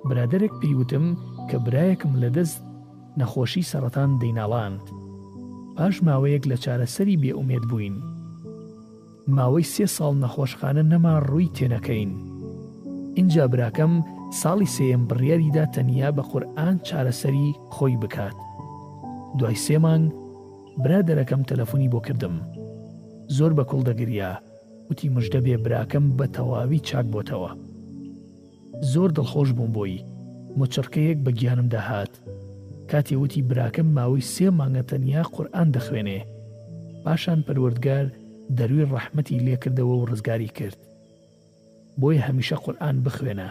برادێک پێیوتم کە برایەکم لەدەست نەخۆشی سەرەتان دەیناڵاند. پاش ماوەیەک لە چارەسەری بێئومێد بووین. ماوەی 3 ساڵ نەخۆشخانە نەما ڕووی تێنەکەین. اینجا براکەم ساڵی سێیەم بڕیاریدا تەنیا بە قورئان چارەسەری خۆی بکات. دوای 3 مانگ برادەرەکەم تەلەفۆنی بۆ کردم. زۆر بەکوڵ دەگریا، وتی موژدە بێ براکەم بە تەواوی چاک بۆتەوە. زۆر دڵخۆش بووم بۆی، مچڕکەیەک بە گیانم داهات. کاتێ وتی براکەم ماوەی 3 مانگە تەنیا قورئان دەخوێنێ. پاشان پەروەردگار دەروی ڕەحمەتی لێکردەوە و ڕزگاری کرد. بۆیە هەمیشە قورئان بخوێنە،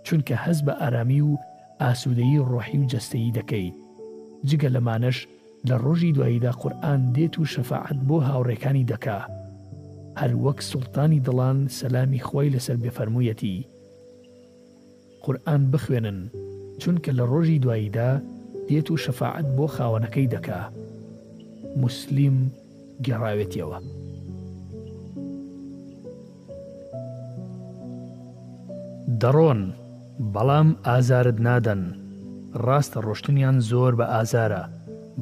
چونکە هەز بە ئارامی و ئاسوودەیی ڕۆحی و جەستەیی دەکەیت. جگە لەمانەش لە ڕۆژی دواییدا قورئان دێت و شەفاعەت بۆ هاوڕێکانی دەکا. هەر وەک سوڵتانی دڵان سەلامی خۆی لەسەر بێفەرموویەتی: قورئان بخوێنن، چونکە لە ڕۆژی دواییدا دێت و شەفاعەت بۆ خاوەنەکەی دەکا. موسلیم گێڕاوێتیەوە. دەڕۆن بەڵام ئازارت نادەن. ڕاستە ڕۆشتنیان زۆر بە ئازارە،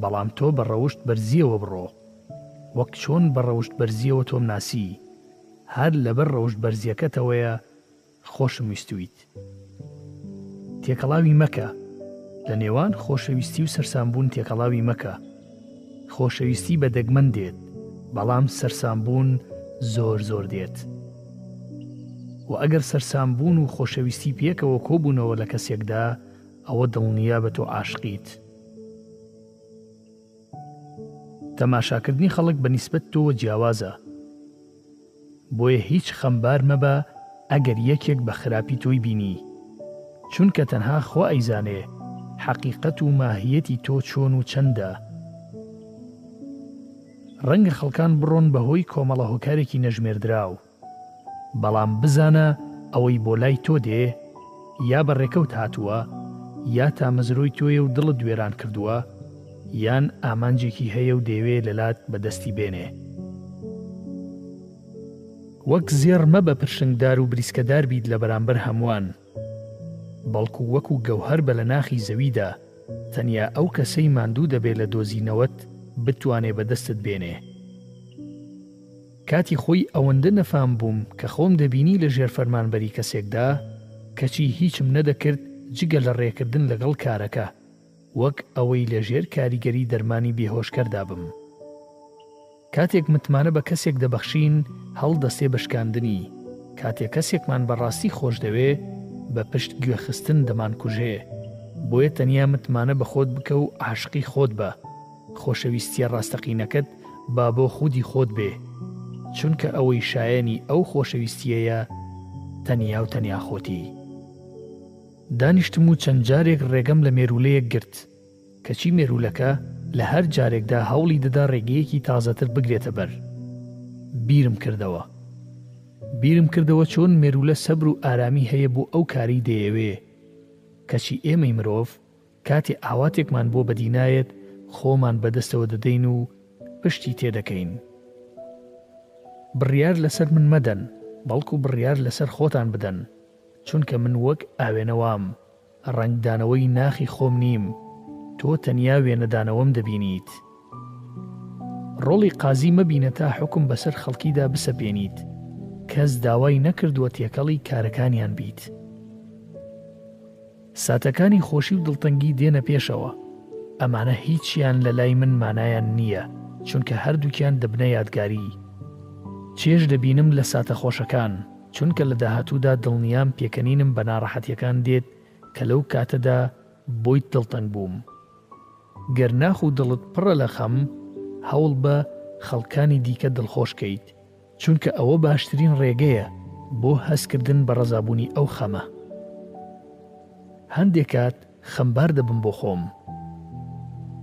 بەڵام تۆ بە ڕەوشت بەرزیەوە بڕۆ، وەک چۆن بە ڕەوشت بەرزیەوە تۆم ناسی. هەر لەبەر ڕەوشت بەرزیەکەتەوەیە خۆشم ویستویت. تێکەڵاوی مەکە. لە نێوان خۆشەویستی و سەرسامبوون تێکەڵاوی مەکە. خۆشەویستی بە دەگمەن دێت، بەڵام سەرسامبوون زۆر زۆر دێت. و ئەگەر سەرسامبوون و خۆشەویستی پێکەوە کۆبوونەوە لە کەسێکدا، ئەوە دڵنیا بە تۆ عاشقیت. تەماشاکردنی خەڵک بە نیسبەت تۆوە جیاوازە. بۆیە هیچ خەمبار مەبە ئەگەر یەکێک بە خراپی تۆی بینی، چونکە تەنها خوا ئەیزانێ حەقیقەت و ماهیەتی تۆ چۆن و چەندە. ڕەنگە خەڵکان بڕۆن بەهۆی کۆمەڵە هۆکارێکی نەژمێردراو، بەڵام بزانە ئەوەی بۆ لای تۆ دێ یا بە ڕێکەوت هاتووە، یا تامەزرۆی تۆیە و دڵت دوێران کردووە، یان ئامانجێکی هەیە و دەیەوێ لەلات بەدەستی بێنێ. وەک زێڕ مەبە پرشنگدار و بریسکەدار بیت لە بەرامبەر هەمووان، بەڵکو وەکو گەوهەر بە لە ناخی زەویدا، تەنیا ئەو کەسەی ماندوو دەبێت لە دۆزینەوەت بتوانێ بەدەستت بێنێ. کاتی خۆی ئەوەندە نەفام بووم کە خۆم دەبینی لە ژێر فەرمانبەری کەسێکدا کەچی هیچم نەدەکرد جگە لە ڕێکردن لەگەڵ کارەکە، وەک ئەوەی لە ژێر کاریگەری دەرمانی بێهۆشکەردا بم. کاتێک متمانە بە کەسێک دەبەخشین هەڵدەستێ بەشکاندنی، کاتێک کەسێکمان بەڕاستی خۆش دەوێ بە پشت گوێخستن دەمان کوژێ. بۆیە تەنیا متمانە بە خۆت بکە و عاشقی خۆت بە. خۆشەویستیە ڕاستەقینەکەت با بۆ خودی خۆت بێ، چونکە ئەوەی شایەنی ئەو خۆشەویستیەیە تەنیا و تەنیا خۆتی. دانیشتم و چەند جارێک ڕێگەم لە مێرولەیەک گرت، کەچی مێرولەکە لە هەر جارێکدا هەوڵی دەدا ڕێگەیەکی تازەتر بگرێتە بەر. بیرم کردەوە چۆن مێرولە سەبر و ئارامی هەیە بۆ ئەو کاری دەیەوێ، کەچی ئێمەی مرۆڤ کاتێ ئاواتێکمان بۆ بەدینایەت خۆمان بەدەستەوە دەدەین و پشتی تێدەکەین. بڕیار لەسەر من مەدەن، بەڵکو بڕیار لەسەر خۆتان بدەن، چونکە من وەک ئاوێنەوام، ڕەنگدانەوەی ناخی خۆم نیم، تۆ تەنیا وێنەدانەوەم دەبینیت. ڕۆڵی قازی مەبینە تا حکم بەسەر خەڵکیدا بسەپێنیت، کەس داوای نەکردووە تێکەڵی کارەکانیان بیت. ساتەکانی خۆشی و دڵتەنگی دێنە پێشەوە، ئەمانە هیچیان لە لای من مانایان نییە، چونکە هەردووکیان دەبنە یادگاری. چێژ دەبینم لە ساتە خۆشەکان، چونکە لە داهاتوودا دڵنیام پێکەنینم بە ناڕەحەتیەکان دێت کە لەو کاتەدا بۆیت دڵتەنگ بووم. گەر ناخ و دڵت پڕە لە خەم، هەوڵ بە خەڵکانی دیکە دڵخۆشکەیت، چونکە ئەوە باشترین ڕێگەیە بۆ هەستکردن بە ڕەزابوونی ئەو خەمە. هەندێک کات خەمبار دەبم بۆ خۆم،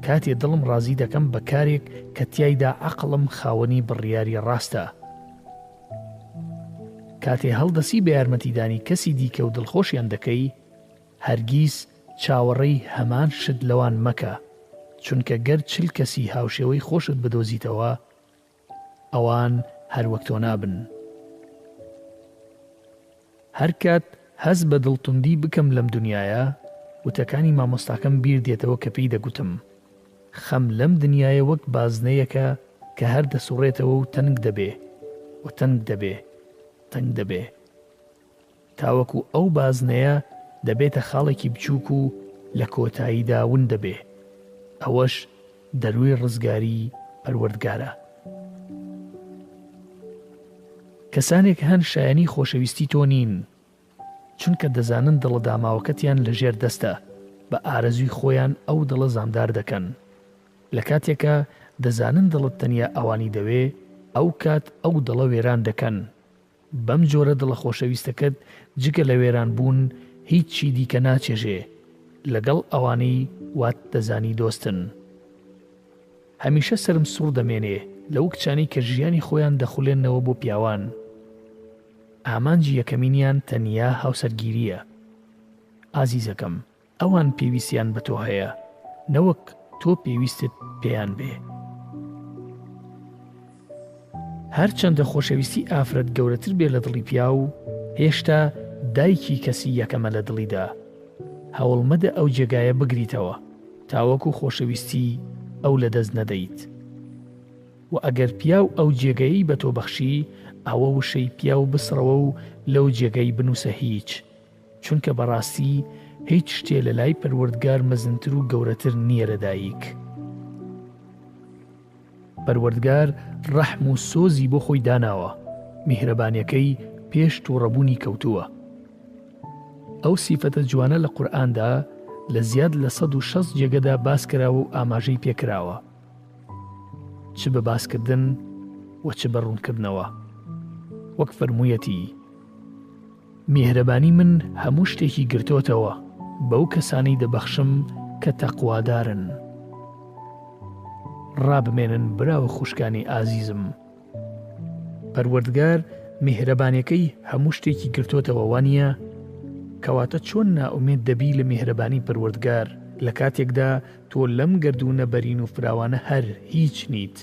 کاتێ دڵم ڕازی دەکەم بە کارێک کە تیایدا عەقڵم خاوەنی بڕیاری ڕاستە. کاتێ هەڵدەسی بە یارمەتیدانی کەسی دیکە و دڵخۆشیان دەکەی، هەرگیز چاوەڕێی هەمان شت لەوان مەکە، چونکە گەر چل کەسی هاوشێوەی خۆشت بدۆزیتەوە، ئەوان هەروەک تۆ نابن. هەر کات هەز بە دڵتوندی بکەم لەم دنیاە، وتەکانی مامۆستاکەم بیر دێتەوە کە پێی دەگوتم: خەم لەم دنیاە وەک بازنەیەکە کە هەر دەسوڕێتەوە و تەنگ دەبێ و تەنگ دەبێ تەنگ دەبێ، تاوەکو ئەو بازنەیە دەبێتە خاڵێکی بچووک و لە کۆتاییدا ون دەبێ. ئەوەش دەروی ڕزگاری پەروەردگارە. کەسانێک هەن شایەنی خۆشەویستی تۆ نین، چونکە دەزانن دڵە داماوەکەتیان لە ژێر دەستە، بە ئارەزوی خۆیان ئەو دڵە زامدار دەکەن. لە کاتێکە دەزانن دڵت تەنیا ئەوانی دەوێ، ئەو کات ئەو دڵە وێران دەکەن. بەم جۆرە دڵە خۆشەویستەکەت جگە لە وێران بوون هیچی دیکە ناچێژێ لەگەڵ ئەوانەی وات دەزانی دۆستن. هەمیشە سرم سوڕ دەمێنێ لەو کچانی کە ژیانی خۆیان دەخولێنەوە بۆ پیاوان. ئامانجی یەکەمینیان تەنیا هاوسەرگیریە. ئازیزەکەم، ئەوان پێویستیان بە تۆ هەیە، نەوەک تۆ پێویستت پێیان بێ. هەرچەندە خۆشەویستی ئافرەت گەورەتر بێ لە دڵی پیا و هێشتا دایکی کەسی یەکەمە لە دڵیدا، هەوڵ مەدە ئەو جێگایە بگریتەوە تاوەکو خۆشەویستی ئەو لەدەست نەدەیت. و ئەگەر پیاو ئەو جێگەی بە تۆ بەخشی، ئەوە وشەی پیاو بسڕەوە و لەو جێگەی بنووسە هیچ، چونکە بەڕاستی هیچ شتێ لە لای پەروەردگار مەزنتر و گەورەتر نییە لە دایک. پەروەردگار ڕەحم و سۆزی بۆ خۆی داناوە، میهرەبانیەکەی پێش تووڕەبوونی کەوتووە. ئەو سیفەتە جوانە لە قورئاندا لە زیاد لە 160 جێگەدا باس کراوە و ئاماژەی پێکراوە، چ بە باسکردن و چ بە ڕوونکردنەوە. وەک فەرموویەتی: میهرەبانی من هەموو شتێکی گرتۆتەوە بەو کەسانی دەبەخشم کە تەقوادارن. ڕابمێنن براوە خوشکانی ئازیزم. پەروەردگار میهرەبانیەکەی هەموو شتێکی گرتۆتەوە وانە؟ کەواتە چۆن نائومێد دەبی لە میهرەبانی پەروەردگار لە کاتێکدا تۆ لەم گەردوونە بەرین و فراوانە هەر هیچ نیت؟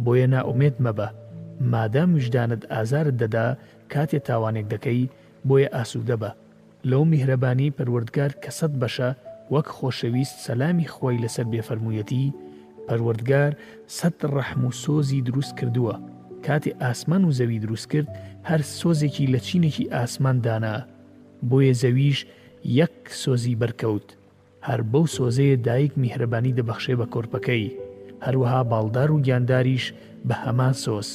بۆیە نائومێد مەبە مادام وجدانت ئازارت دەدا کاتێ تاوانێک دەکەی، بۆیە ئاسوودە بە لەو میهرەبانی پەروەردگار کە 100 بەشە. وەک خۆشەویست سەلامی خۆی لەسەر بێفەرموویەتی: پەروەردگار 100 ڕەحم و سۆزی دروست کردووە. کاتێ ئاسمان و زەوی دروست کرد، هەر سۆزێکی لە چینێکی ئاسمان دانا، بۆیە زەویش یەک سۆزی بەرکەوت. هەر بەو سۆزەیە دایک میهرەبانی دەبەخشێ بە کۆرپەکەی، هەروەها باڵدار و گیانداریش بە هەمان سۆز.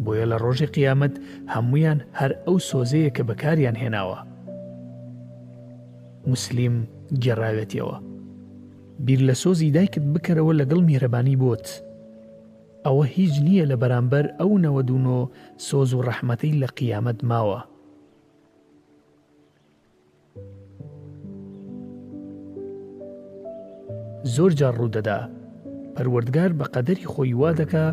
بۆیە لە ڕۆژی قیامەت هەمویان هەر ئەو سۆزەیە کە بەکاریان هێناوە. موسلیم گێڕاوێتیەوە: بیر لە سۆزی دایکت بکەرەوە لەگەڵ میهرەبانی بۆت. ئەوە هیچ نییە لە بەرامبەر ئەو 99 سۆز و ڕەحمەتەی لە قیامەت ماوە. زۆر جار ڕوودەدا پەروەردگار بە قەدەری خۆی وا دەکا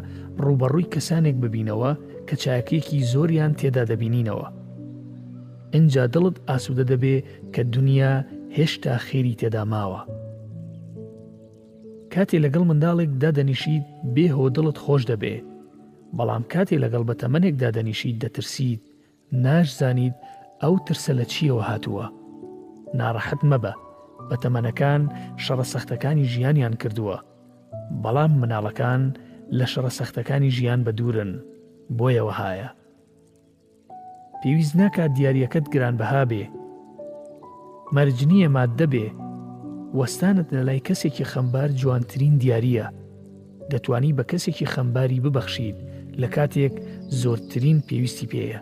ڕوبەڕووی کەسانێک ببینەوە کە چاکێکی زۆریان تێدا دەبینینەوە. ئینجا دڵت ئاسوودە دەبێ کە دنیا هێشتا خێری تێدا ماوە. کاتێ لەگەڵ منداڵێک دادەنیشیت بێهۆ دڵت خۆش دەبێ، بەڵام کاتێ لەگەڵ بەتەمەنێک دادەنیشیت دەترسیت، ناشزانیت ئەو ترسە لە چیەوە هاتووە. ناڕەحەت مەبە، بەتەمەنەکان شەڕە سەختەکانی ژیانیان کردووە، بەڵام مناڵەکان لە شەڕە سەختەکانی ژیان بە دوورن. بۆیە وەهایە پێویست ناکات دیاریەکەت گرانبەها بێ، مەرج نییە ماددە بێ. وەستانت لە لای کەسێکی خەمبار جوانترین دیاریە. دەتوانی بە کەسێکی خەمباری ببەخشید لە کاتێک زۆرترین پێویستی پێیە.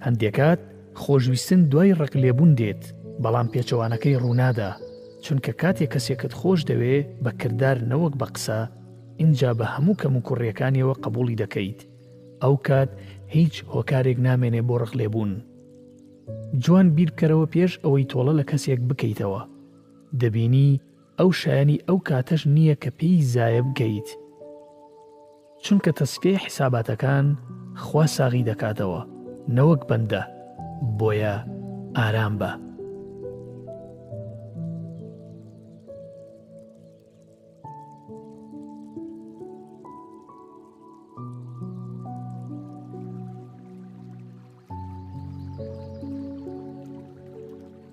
هەندێکات خۆشویستن دوای ڕقلێبوون دێت، بەڵام پێچەوانەکەی ڕوونادا، چونکە کاتێک کەسێکت خۆش دەوێ بە کردار نەوەک بە قسە، اینجا بە هەموو کەم و کوڕیەکانیەوە قبوڵی دەکەیت. ئەو کات هیچ هۆکارێک نامێنێ بۆ ڕقلێبوون. جوان بیر بکەرەوە پێش ئەوەی تۆڵە لە کەسێک بکەیتەوە. دەبینی ئەو شایانی ئەو کاتەش نییە کە پێی زایە بگەیت، چونکە تەسفێ حیساباتەکان خوا ساغی دەکاتەوە، نەوەک بەندە. بۆیە ئارام بە.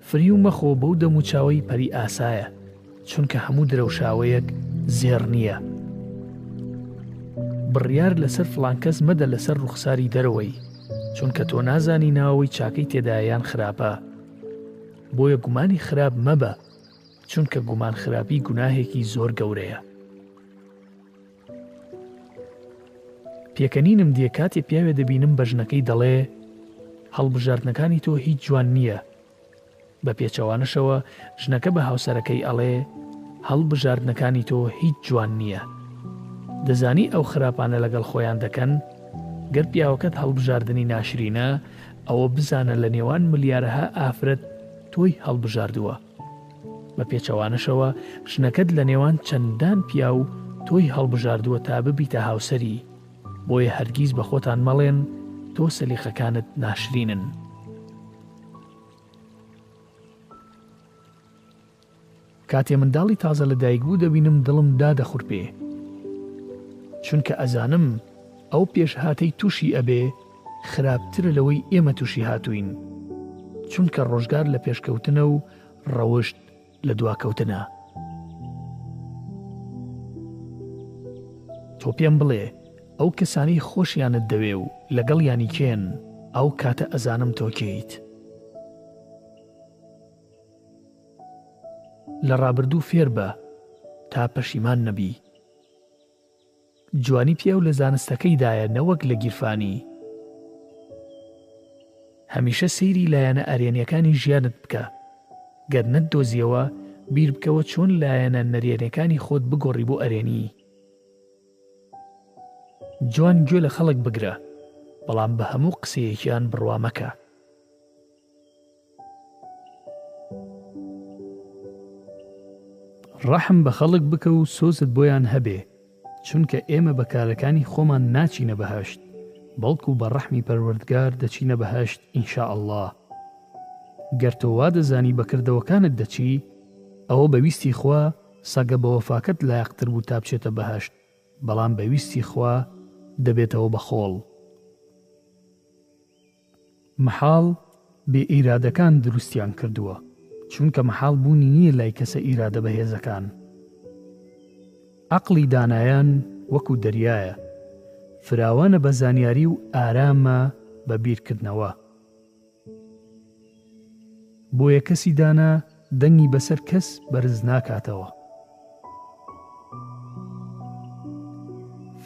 فری و مەخۆ بەو دەموچاوی پەری ئاسایە، چونکە هەموو درەوشاوەیەک زێر نییە. بڕیار لەسەر فڵانکەس مەدە لەسەر ڕوخساری دەرەوەی، چونکە تۆ نازانی ناوەی چاکەی تێدایان خراپە. بۆیە گومانی خراپ مەبە، چونکە گومان خراپی گوناهێکی زۆر گەورەیە. پێکەنینم دێ کاتێ پیاوێ دەبینم بە ژنەکەی دەڵێ هەڵبژاردنەکانی تۆ هیچ جوان نییە. بە پێچەوانشەوە ژنەکە بە هاوسەرەکەی ئەڵێ هەڵبژاردنەکانی تۆ هیچ جوان نییە. دەزانی ئەو خراپانە لەگەڵ خۆیان دەکەن؟ گەر پیاوەکەت هەڵبژاردننی ناشرینە، ئەوە بزانە لە نێوان ملیارەها ئافرەت تۆی هەڵبژاردووە. بە پێچەوانشەوە ژنەکەت لە نێوان چەندان پیا و تۆی هەڵبژاردووە تا ببیتە هاوسەری. بۆیە هەرگیز بە خۆتان مەڵێن تۆ سەلیقەکانت ناشرینن. کاتێ منداڵی تازە لە دایک بوو دەبینم دڵم دادەخورپێ، چونکە ئەزانم ئەو پێشهاتەی تووشی ئەبێ خراپترە لەوەی ئێمە تووشی هاتووین، چونکە ڕۆژگار لە پێشکەوتنە و ڕەوشت لە دواکەوتنە. تۆ پێم بڵێ ئەو کەسانی خۆشیانت دەوێ و لەگەڵیانی کێن، ئەو کاتە ئەزانم تۆ کێیت. لە ڕابردوو فێر بە تا پەشیمان نەبی. جوانی پیاو لە زانستەکەیدایە نەوەک لە گیرفانی. هەمیشە سەیری لایەنە ئەرێنیەکانی ژیانت بکە، گەر نەتدۆزیەوە بیر بکەوە چۆن لایەنە نەرێنیەکانی خۆت بگۆڕی بۆ ئەرێنی. جوان گوێ لە خەڵک بگرە، بەڵام بە هەموو قسەیەکیان بڕوا مەکە. ڕەحم بە خەڵک بکە و سۆزت بۆیان هەبێ، چونکە ئێمە بەکارەکانی خۆمان ناچینە بەهەشت، بەڵکو بە ڕەحمی پەروەردگار دەچینە بەهەشت ئینشاء ئەڵڵا. گەر تۆ وا دەزانی بەکردەوەکانت دەچی، ئەوە بەویستی خوا سەگە بە وەفاکەت لایەقتر بوو تا بچێتە بەهەشت، بەڵام بەویستی خوا دەبێتەوە بەخۆڵ. مەحاڵ بێ ئیرادەکان دروستیان کردووە، چونکە مەحاڵ بوونی نییە لای کەسە ئیرادە بەهێزەکان. عەقڵی دانایان وەکو دەریایە، فراوانە بە زانیاری و ئارامە بە بیرکردنەوە. بۆیە کەسی دانا دەنگی بەسەر کەس بەرز ناکاتەوە.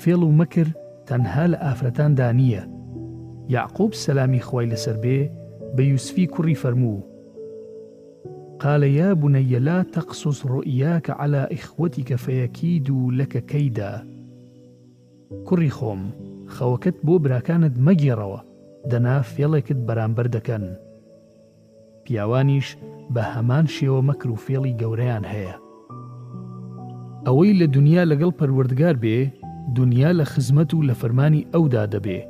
فێڵ و مەکر تەنها لە ئافرەتاندا نییە. یعقوب سەلامی خوای لەسەر بێ بە یوسفی کوڕی فەرموو: قال يا بني لا تقصص رؤياك على إخوتك فيكيدوا لك كيدا. کوڕی خۆم، خەوەکەت بۆ براکانت مەگێڕەوە، دەنا فێڵێکت بەرامبەر دەکەن. پیاوانیش بە هەمان شێوە مەکر و فێڵی گەورەیان هەیە. ئەوەی لە دنیا لەگەڵ پەروەردگار بێ، دنیا لە خزمەت و لە فەرمانی ئەودا دەبێ.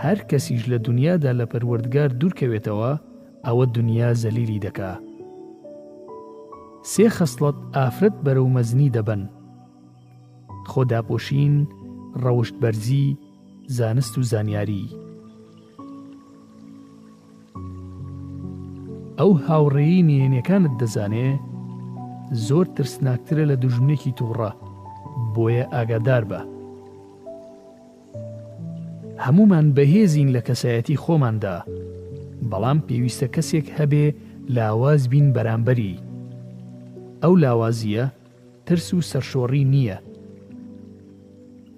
هەر کەسیش لە دنیادا لە پەروەردگار دوورکەوێتەوە، ئەوە دنیا زەلیلی دەکا. سێ خەسڵەت ئافرەت بەرەو مەزنی دەبەن: خۆداپۆشین، ڕەوشت بەرزی، زانست و زانیاری. ئەو هاوڕێیی نێنیەکانت دەزانێ زۆر ترسناکترە لە دوژمنێکی تووڕە، بۆیە ئاگادار بە. هەمومان بەهێزین لە کەسایەتی خۆماندا، بەڵام پێویستە کەسێک هەبێ لاواز بین بەرامبەری. ئەو لاوازیە ترس و سەرشۆڕی نییە،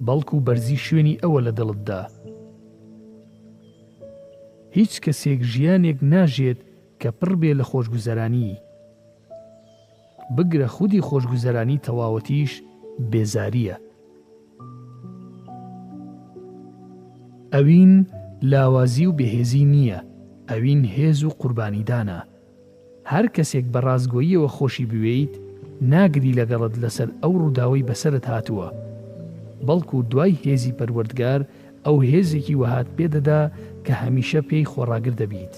بەڵکو بەرزی شوێنی ئەوە لە دڵتدا. هیچ کەسێک ژیانێک ناژێت کە پڕ بێ لە خۆشگوزەرانی. بگرە خودی خۆشگوزەرانی تەواوەتیش بێزاریە. ئەوین لاوازی و بێهێزی نییە، ئەوین هێز و قوربانیدانە. هەر کەسێک بە ڕازگۆییەوە خۆشی بوێیت، ناگری لەگەڵت لەسەر ئەو ڕووداوەی بەسەرت هاتووە، بەڵکو دوای هێزی پەروەردگار ئەو هێزێکی وەهات پێدەدا کە هەمیشە پێی خۆڕاگر دەبیت.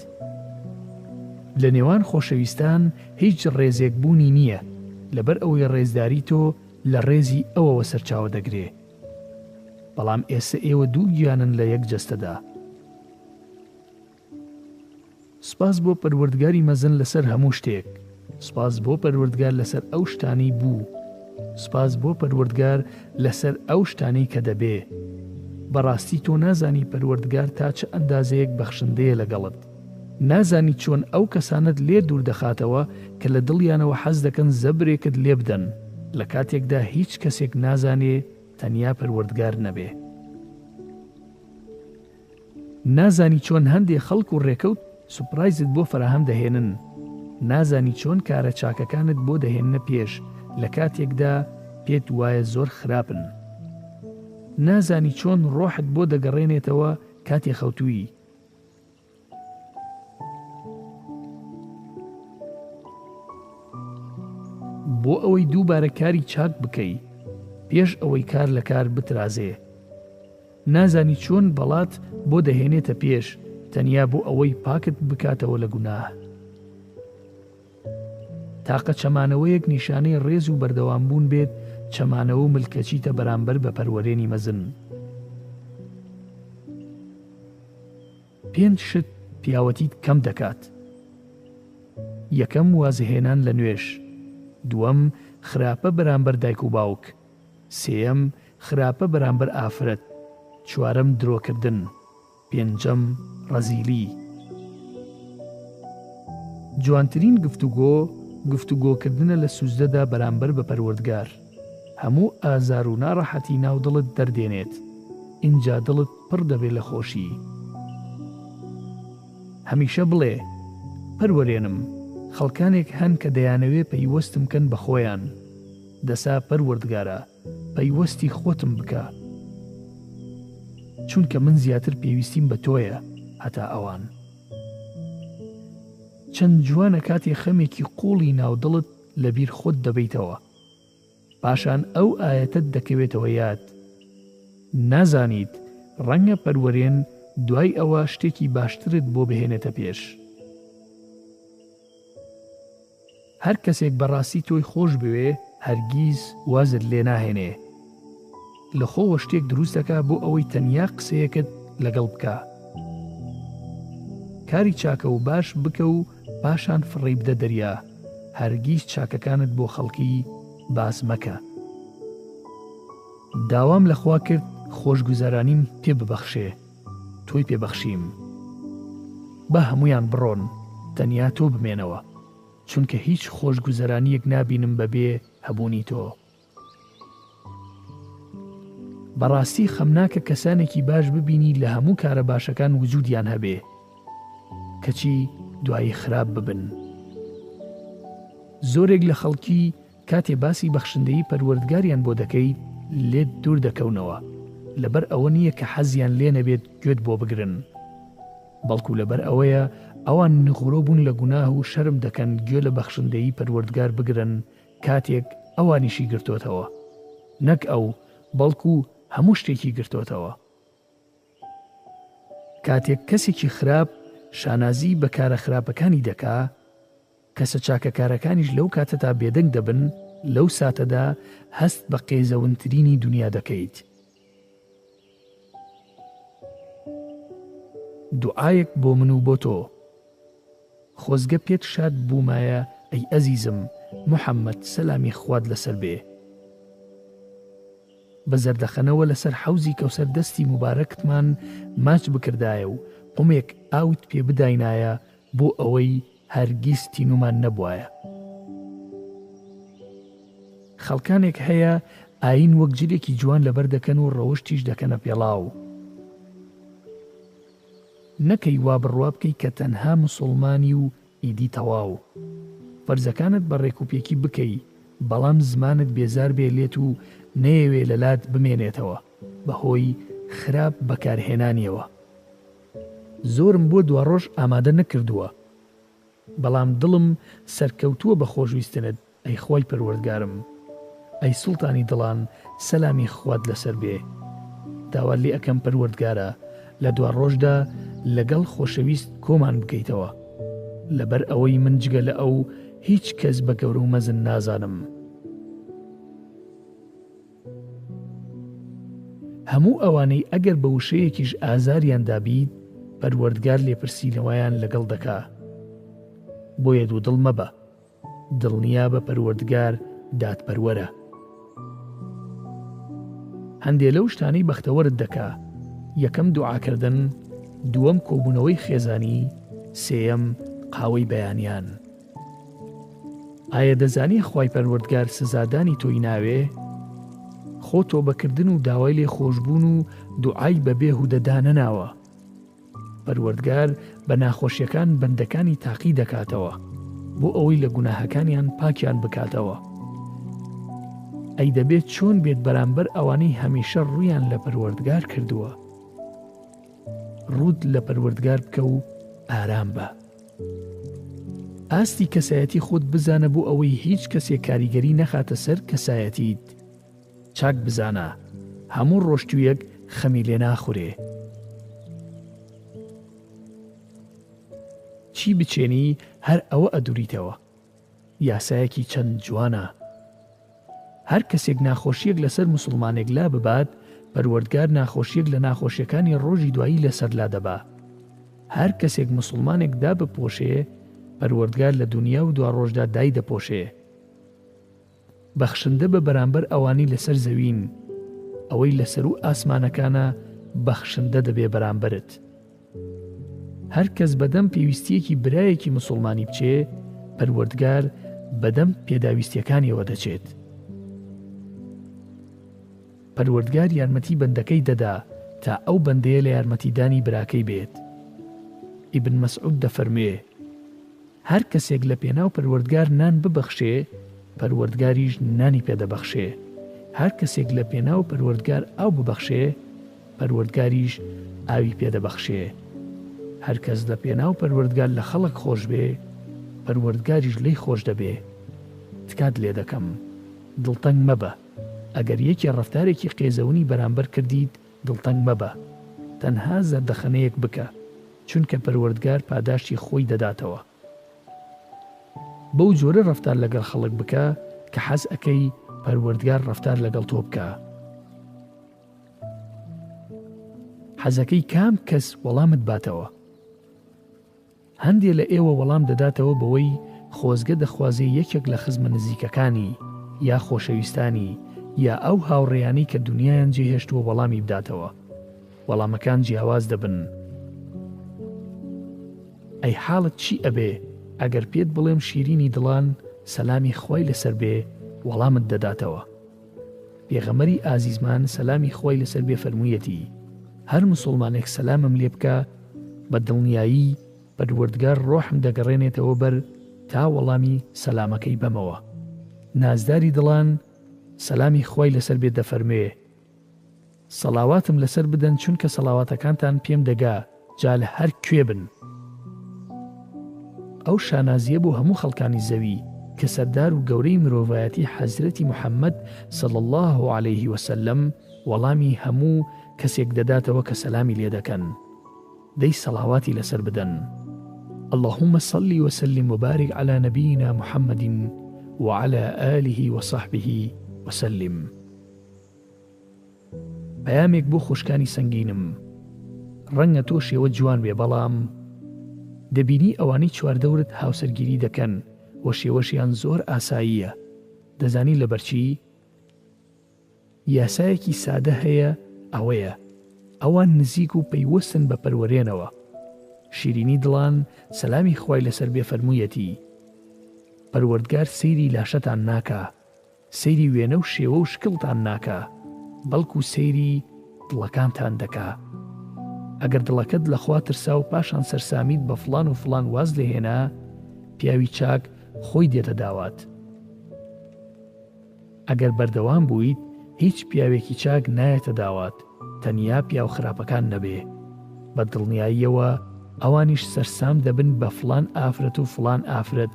لە نێوان خۆشەویستان هیچ ڕێزێک بوونی نییە، لەبەر ئەوەی ڕێزداری تۆ لە ڕێزی ئەوەوە سەرچاوە دەگرێ. بەڵام ئێستا ئێوە دوو گیانن لە یەک جەستەدا. سپاس بۆ پەروەردگاری مەزن لەسەر هەموو شتێک. سپاس بۆ پەروەردگار لەسەر ئەو شتانەی بوو. سپاس بۆ پەروەردگار لەسەر ئەو شتانەی کە دەبێ. بەڕاستی تۆ نازانی پەروەردگار تا چه ئەندازەیەک بەخشندەیە لەگەڵت. نازانی چۆن ئەو کەسانت لێ دوور دەخاتەوە کە لە دڵیانەوە حەز دەکەن زەبرێکت لێ بدەن، لە کاتێکدا هیچ کەسێک نازانێ تەنیا پەروەردگار نەبێ. نازانی چۆن هەندێک خەڵک و ڕێکەوت سوپرایزت بۆ فراهەم دەهێنن. نازانی چۆن کارە چاکەکانت بۆ دەهێننە پێش لە کاتێکدا پێت وایە زۆر خراپن. نازانی چۆن ڕۆحت بۆ دەگەڕێنێتەوە کاتێ خەوتووی. بۆ ئەوەی دووبارە کاری چاک بکەی پێش ئەوەی کار لە کار بترازێ. نازانی چۆن بەڵات بۆ دەهێنێتە پێش تەنیا بۆ ئەوەی پاکت بکاتەوە لە گوناه. تاقە چەمانەوەیەک نیشانەی ڕێز و بەردەوامبوون بێت، چەمانەوە و ملکەچیتە بەرامبەر بە پەروەرێنی مەزن. 5 شت پیاوەتیت کەم دەکات. یەکەم وازهێنان لە نوێژ، دووەم خراپە بەرامبەر دایک و باوک، سێەم خراپە بەرامبەر ئافرەت، چوارەم درۆکردن، پێنجەم ڕەزیلی. جوانترین گفتوگۆکردنە لە سوزدەدا بەرامبەر بە پەروەردگار. هەموو ئازار و ناڕەحەتی ناو دڵت دەردێنێت، اینجا دڵت پڕ دەبێت لە خۆشی. هەمیشە بڵێ پەروەرێنم، خەڵکانێک هەن کە دەیانەوێ پەیوەستم کەن بە خۆیان، دەسا پەروەردگارە پەیوەستی خۆتم بکە، چونکە من زیاتر پێویستیم بە تۆیە هەتا ئەوان. چەند جوانە کاتێ خەمێکی قوڵی ناودڵت لەبیر خۆت دەبیتەوە، پاشان ئەو ئاەتت دەکەوێتەوە یاد. نازانیت ڕەنگە پەروەرێن دوای ئەوە شتێکی باشترت بۆ بهێنێتە پێش. هەر کەسێک بەڕاستی تۆی خۆش بوێ هەرگیز وازت لێ ناهێنێ، لە خۆوە شتێک دروست دەکا بۆ ئەوەی تەنیا قسەیەکت لەگەڵ بکە. کاری چاکە و باش بکە و پاشان فڕێ بدە دەریا، هەرگیز چاکەکانت بۆ خەڵکی باس مەکە. داوام لەخوا کرد خۆشگوزارانیم پێ ببەخشێ، تۆی پێبەخشیم. بە هەمویان بڕۆن تەنیا تۆ بمێنەوە، چونکە هیچ خۆشگوزەرانیەک نابینم بەبێ هەبوونی تۆ. بەڕاستی خەمناکە کەسانێکی باش ببینی لە هەموو کارە باشەکان وجودیان هەبێ، کەچی دوایی خراپ ببن. زۆرێک لە خەڵکی کاتێ باسی بەخشندەی پەروەردگاریان بۆ دەکەی لێت دوور دەکەونەوە، لەبەر ئەوە نییە کە حەزیان لێ نەبێت گوێت بۆ بگرن، بەڵکو لەبەر ئەوەیە ئەوان نغڕۆ بوون لە گوناه و شەرم دەکەن گوێ لە بەخشندەی پەروەردگار بگرن کاتێک ئەوانیشی گرتوتەوە، نەک ئەو بەڵکو هەموو شتێکی گرتوتەوە. کاتێک کەسێکی خراپ شانازی بە کارە خراپەکانی دەکا، کەسە چاکەکارەکانیش لەو کاتەدا بێدەنگ دەبن، لەو ساتەدا هەست بە قێزەونترینی دنیا دەکەیت. دوعایەک بۆ من و بۆ تۆ. خۆزگە پێت شاد بوومایە ئەی ئەزیزم محەممەد سەلامی خواد لەسەر بێ. بە زەردەخەنەوە لەسەر حەوزی کەوسەر دەستی مبارەکتمان ماچ بکردایە و قومێک ئاوت پێ بداینایە بۆ ئەوەی هەرگیز تینومان نەبوایە. خەڵکانێک هەیە ئاین وەک جلێکی جوان لەبەر دەکەن و ڕەوشتیش دەکەنە پێڵاو. نەکەی وا بڕوا بکەی کە تەنها موسڵمانی و ئیدی تەواو. فەرزەکانت بە ڕێکوپێکی بکەی، بەڵام زمانت بێزار بێ لێت و نەیەوێ لەلات بمێنێتەوە بەهۆی خراپ بەکارهێنانیەوە. زۆرم بۆ دوا ڕۆژ ئامادە نەکردووە، بەڵام دڵم سەرکەوتووە بە خۆشویستنت ئەی خۆی پەروەردگارم. ئەی سوڵتانی دڵان سەلامی خوات لەسەر بێ. داوا لێ ئەەکەم پەروەردگارە لە دوا ڕۆژدا لەگەڵ خۆشەویست کۆمان بکەیتەوە، لەبەر ئەوەی من جگە لە ئەو هیچ کەس بە گەورە و مەزن نازانم. هەموو ئەوانەی ئەگەر بە وشەیەکیش ئازاریان دابیت پەروەردگار لێپرسینەوەیان لەگەڵ دەکا. بۆیە دوو دڵ مەبە، دڵنیا بە پەروەردگار دادپەروەرە. هەندێ لەو شتانەی بەختەوەرت دەکا: یەکەم دوعاکردن، دووەم کۆبوونەوەی خێزانی، سێەم قاوەی بەیانیان. ئایا دەزانی خوای پەروەردگار سزادانی تۆی ناوێ؟ خۆ تۆبەکردن و داوای لێ خۆشبوون و دوعای بە بێهودەدا نەناوە. پەروەردگار بە ناخۆشیەکان بەندەکانی تاقی دەکاتەوە بۆ ئەوەی لە گوناهەکانیان پاکیان بکاتەوە. ئەی دەبێت چۆن بێت بەرامبەر ئەوانەی هەمیشە ڕوویان لە پەروەردگار کردووە. ڕوود لە پەروەردگار بکە و ئارام بە. ئاستی کەسایەتی خۆت بزانە بۆ ئەوەی هیچ کەسێک کاریگەری نەخاتە سەر کەسایەتیت. چاک بزانە هەموو ڕۆشتوویەک خەمی لێ ناخورێ. چی بچێنی هەر ئەوە ئەدوریتەوە. یاسایەکی چەند جوانە. هەر کەسێک ناخۆشیەک لەسەر موسڵمانێک لا ببات، پەروەردگار ناخۆشیەک لە ناخۆشیەکانی ڕۆژی دوایی لەسەر لا دەبا. هەر کەسێک موسڵمانێک دا بپۆشێ، پەروەردگار لە دنیا و دوا ڕۆژدا دای دەپۆشێ. بەخشندە بە بەرامبەر ئەوانی لەسەر زەوین، ئەوەی لەسەر و ئاسمانەکانە بەخشندە دەبێ بەرامبەرت. هەر کەس بەدەم پێویستیەکی برایەکی موسڵمانی بچێ، پەروەردگار بەدەم پێداویستیەکانیەوە دەچێت. پەروەردگار یارمەتی بەندەکەی دەدا تا ئەو بەندەیە لە یارمەتیدانی براکەی بێت. ئیبن مەسعود دەفەرمێ هەر کەسێک لە پێناو پەروەردگار نان ببەخشێ، پەروەردگاریش نانی پێدەبەخشێ. هەر کەسێک لە پێناو پەروەردگار ئاو ببەخشێ، پەروەردگاریش ئاوی پێدەبەخشێ. هەر کەس لە پێناو پەروەردگار لە خەڵک خۆش بێ، پەروەردگاریش لێی خۆش دەبێ. تکات لێ دەکەم، دڵتەنگ مەبە. ئەگەر یەکی ڕەفتارێکی قێزەونی بەرامبەر کردیت، دڵتەنگ مەبە. تەنها زەردەخەنەیەک بکە، چونکە پەروەردگار پاداشتی خۆی دەداتەوە. بەو جۆرە ڕەفتار لەگەڵ خەڵک بکە کە حەز ئەکەی پەروەردگار ڕەفتار لەگەڵ تۆ بکە. حەزەکەی کام کەس وەڵامت باتەوە. هەندێک لە ئێوە وەڵام دەداتەوە بەوەی خۆزگە دەخوازێ یەکێک لە خزمە نزیکەکانی یا خۆشەویستانی یا ئەو هاوڕێیانی کە دنیایان جێهێشتووە وەڵامی بداتەوە. وەڵامەکان جیاواز دەبن. ئەی حاڵت چی ئەبێ ئەگەر پێت بڵێم شیرینی دڵان سەلامی خۆی لەسەر بێ، وەڵامت دەداتەوە. پێغەمبەری ئازیزمان سەلامی خۆی لەسەر بێ فەرموویەتی هەر موسڵمانێک سەلامم لێ بکە، بە دڵنیایی پەروەردگار ڕۆحم دەگەڕێنێتەوە بەر تا وەڵامی سەلامەکەی بەمەوە. نازداری دڵان سەلامی خۆی لەسەر بێت دەفەرمێ سەڵاواتم لەسەر بدەن چونکە سەڵاواتەکانتان پێم دەگا جا لە هەر کوێ بن. ئەو شانازیە بۆ هەموو خەڵکانی زەوی کە سەردار و گەورەی مرۆڤایەتی حەزرەتی محەممەد صلی الله عليه وسلم وەڵامی هەموو کەسێک دەداتەوە کە سەلامی لێ دەکەن. دەی سەڵاواتی لەسەر بدەن. اللهم صل وسلم وبارك على نبينا محمد وعلى آله وصحبه وسلم. پەیامێک بۆ خوشکانی سەنگینم. ڕەنگە تۆ شێوە جوان بێ، بەڵام دەبینی ئەوانەی چواردەورت هاوسەرگیری دەکەن و شێوەشیان زۆر ئاساییە. دەزانی لەبەرچی؟ یاسایەکی سادە هەیە، ئەوەیە ئەوان نزیک و پەیوەستن بە پەروەرێنەوە. شیرینی دڵان سەلامی خۆی لەسەر بێ فەرموویەتی پەروەردگار سەیری لاشەتان ناکا، سەیری وێنە و شێوە و شکڵتان ناکا، بەڵکو سەیری دڵەکانتان دەکا. ئەگەر دڵەکەت لەخوا ترسا و پاشان سەرسامیت بە فڵان و فڵان واز لێهێنا، پیاوی چاک خۆی دێتە داوات. ئەگەر بەردەوام بوویت، هیچ پیاوێکی چاک نایەتە داوات، تەنیا پیا و خراپەکان نەبێ. بە دڵنیاییەوە ئەوانیش سەرسام دەبن بە فڵان ئافرەت و فڵان ئافرەت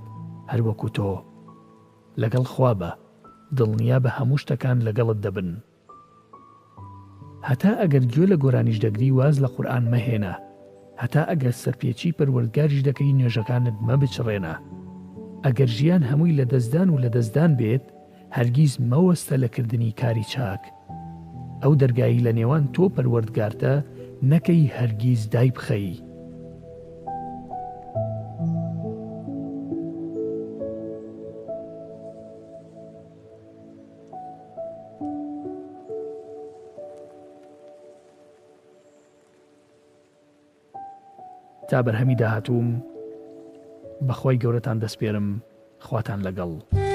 هەروەکو تۆ. لەگەڵ خوا بە، دڵنیا بە هەموو شتەکان لەگەڵت دەبن. هەتا ئەگەر گوێ لە گۆرانیش دەگری واز لە قورئان مەهێنە، هەتا ئەگەر سەرپێچی پەروەردگاریش دەکەی نوێژەکانت مەبچڕێنە. ئەگەر ژیان هەمووی لە دەستدان و لە دەستدان بێت، هەرگیز مەوەستە لەکردنی کاری چاک. ئەو دەرگایی لە نێوان تۆ پەروەردگارتە نەکەی هەرگیز دای بخەی. تا بەرهەمی داهاتووم بەخوای گەورەتان دەسپێرم، خواتان لەگەڵ.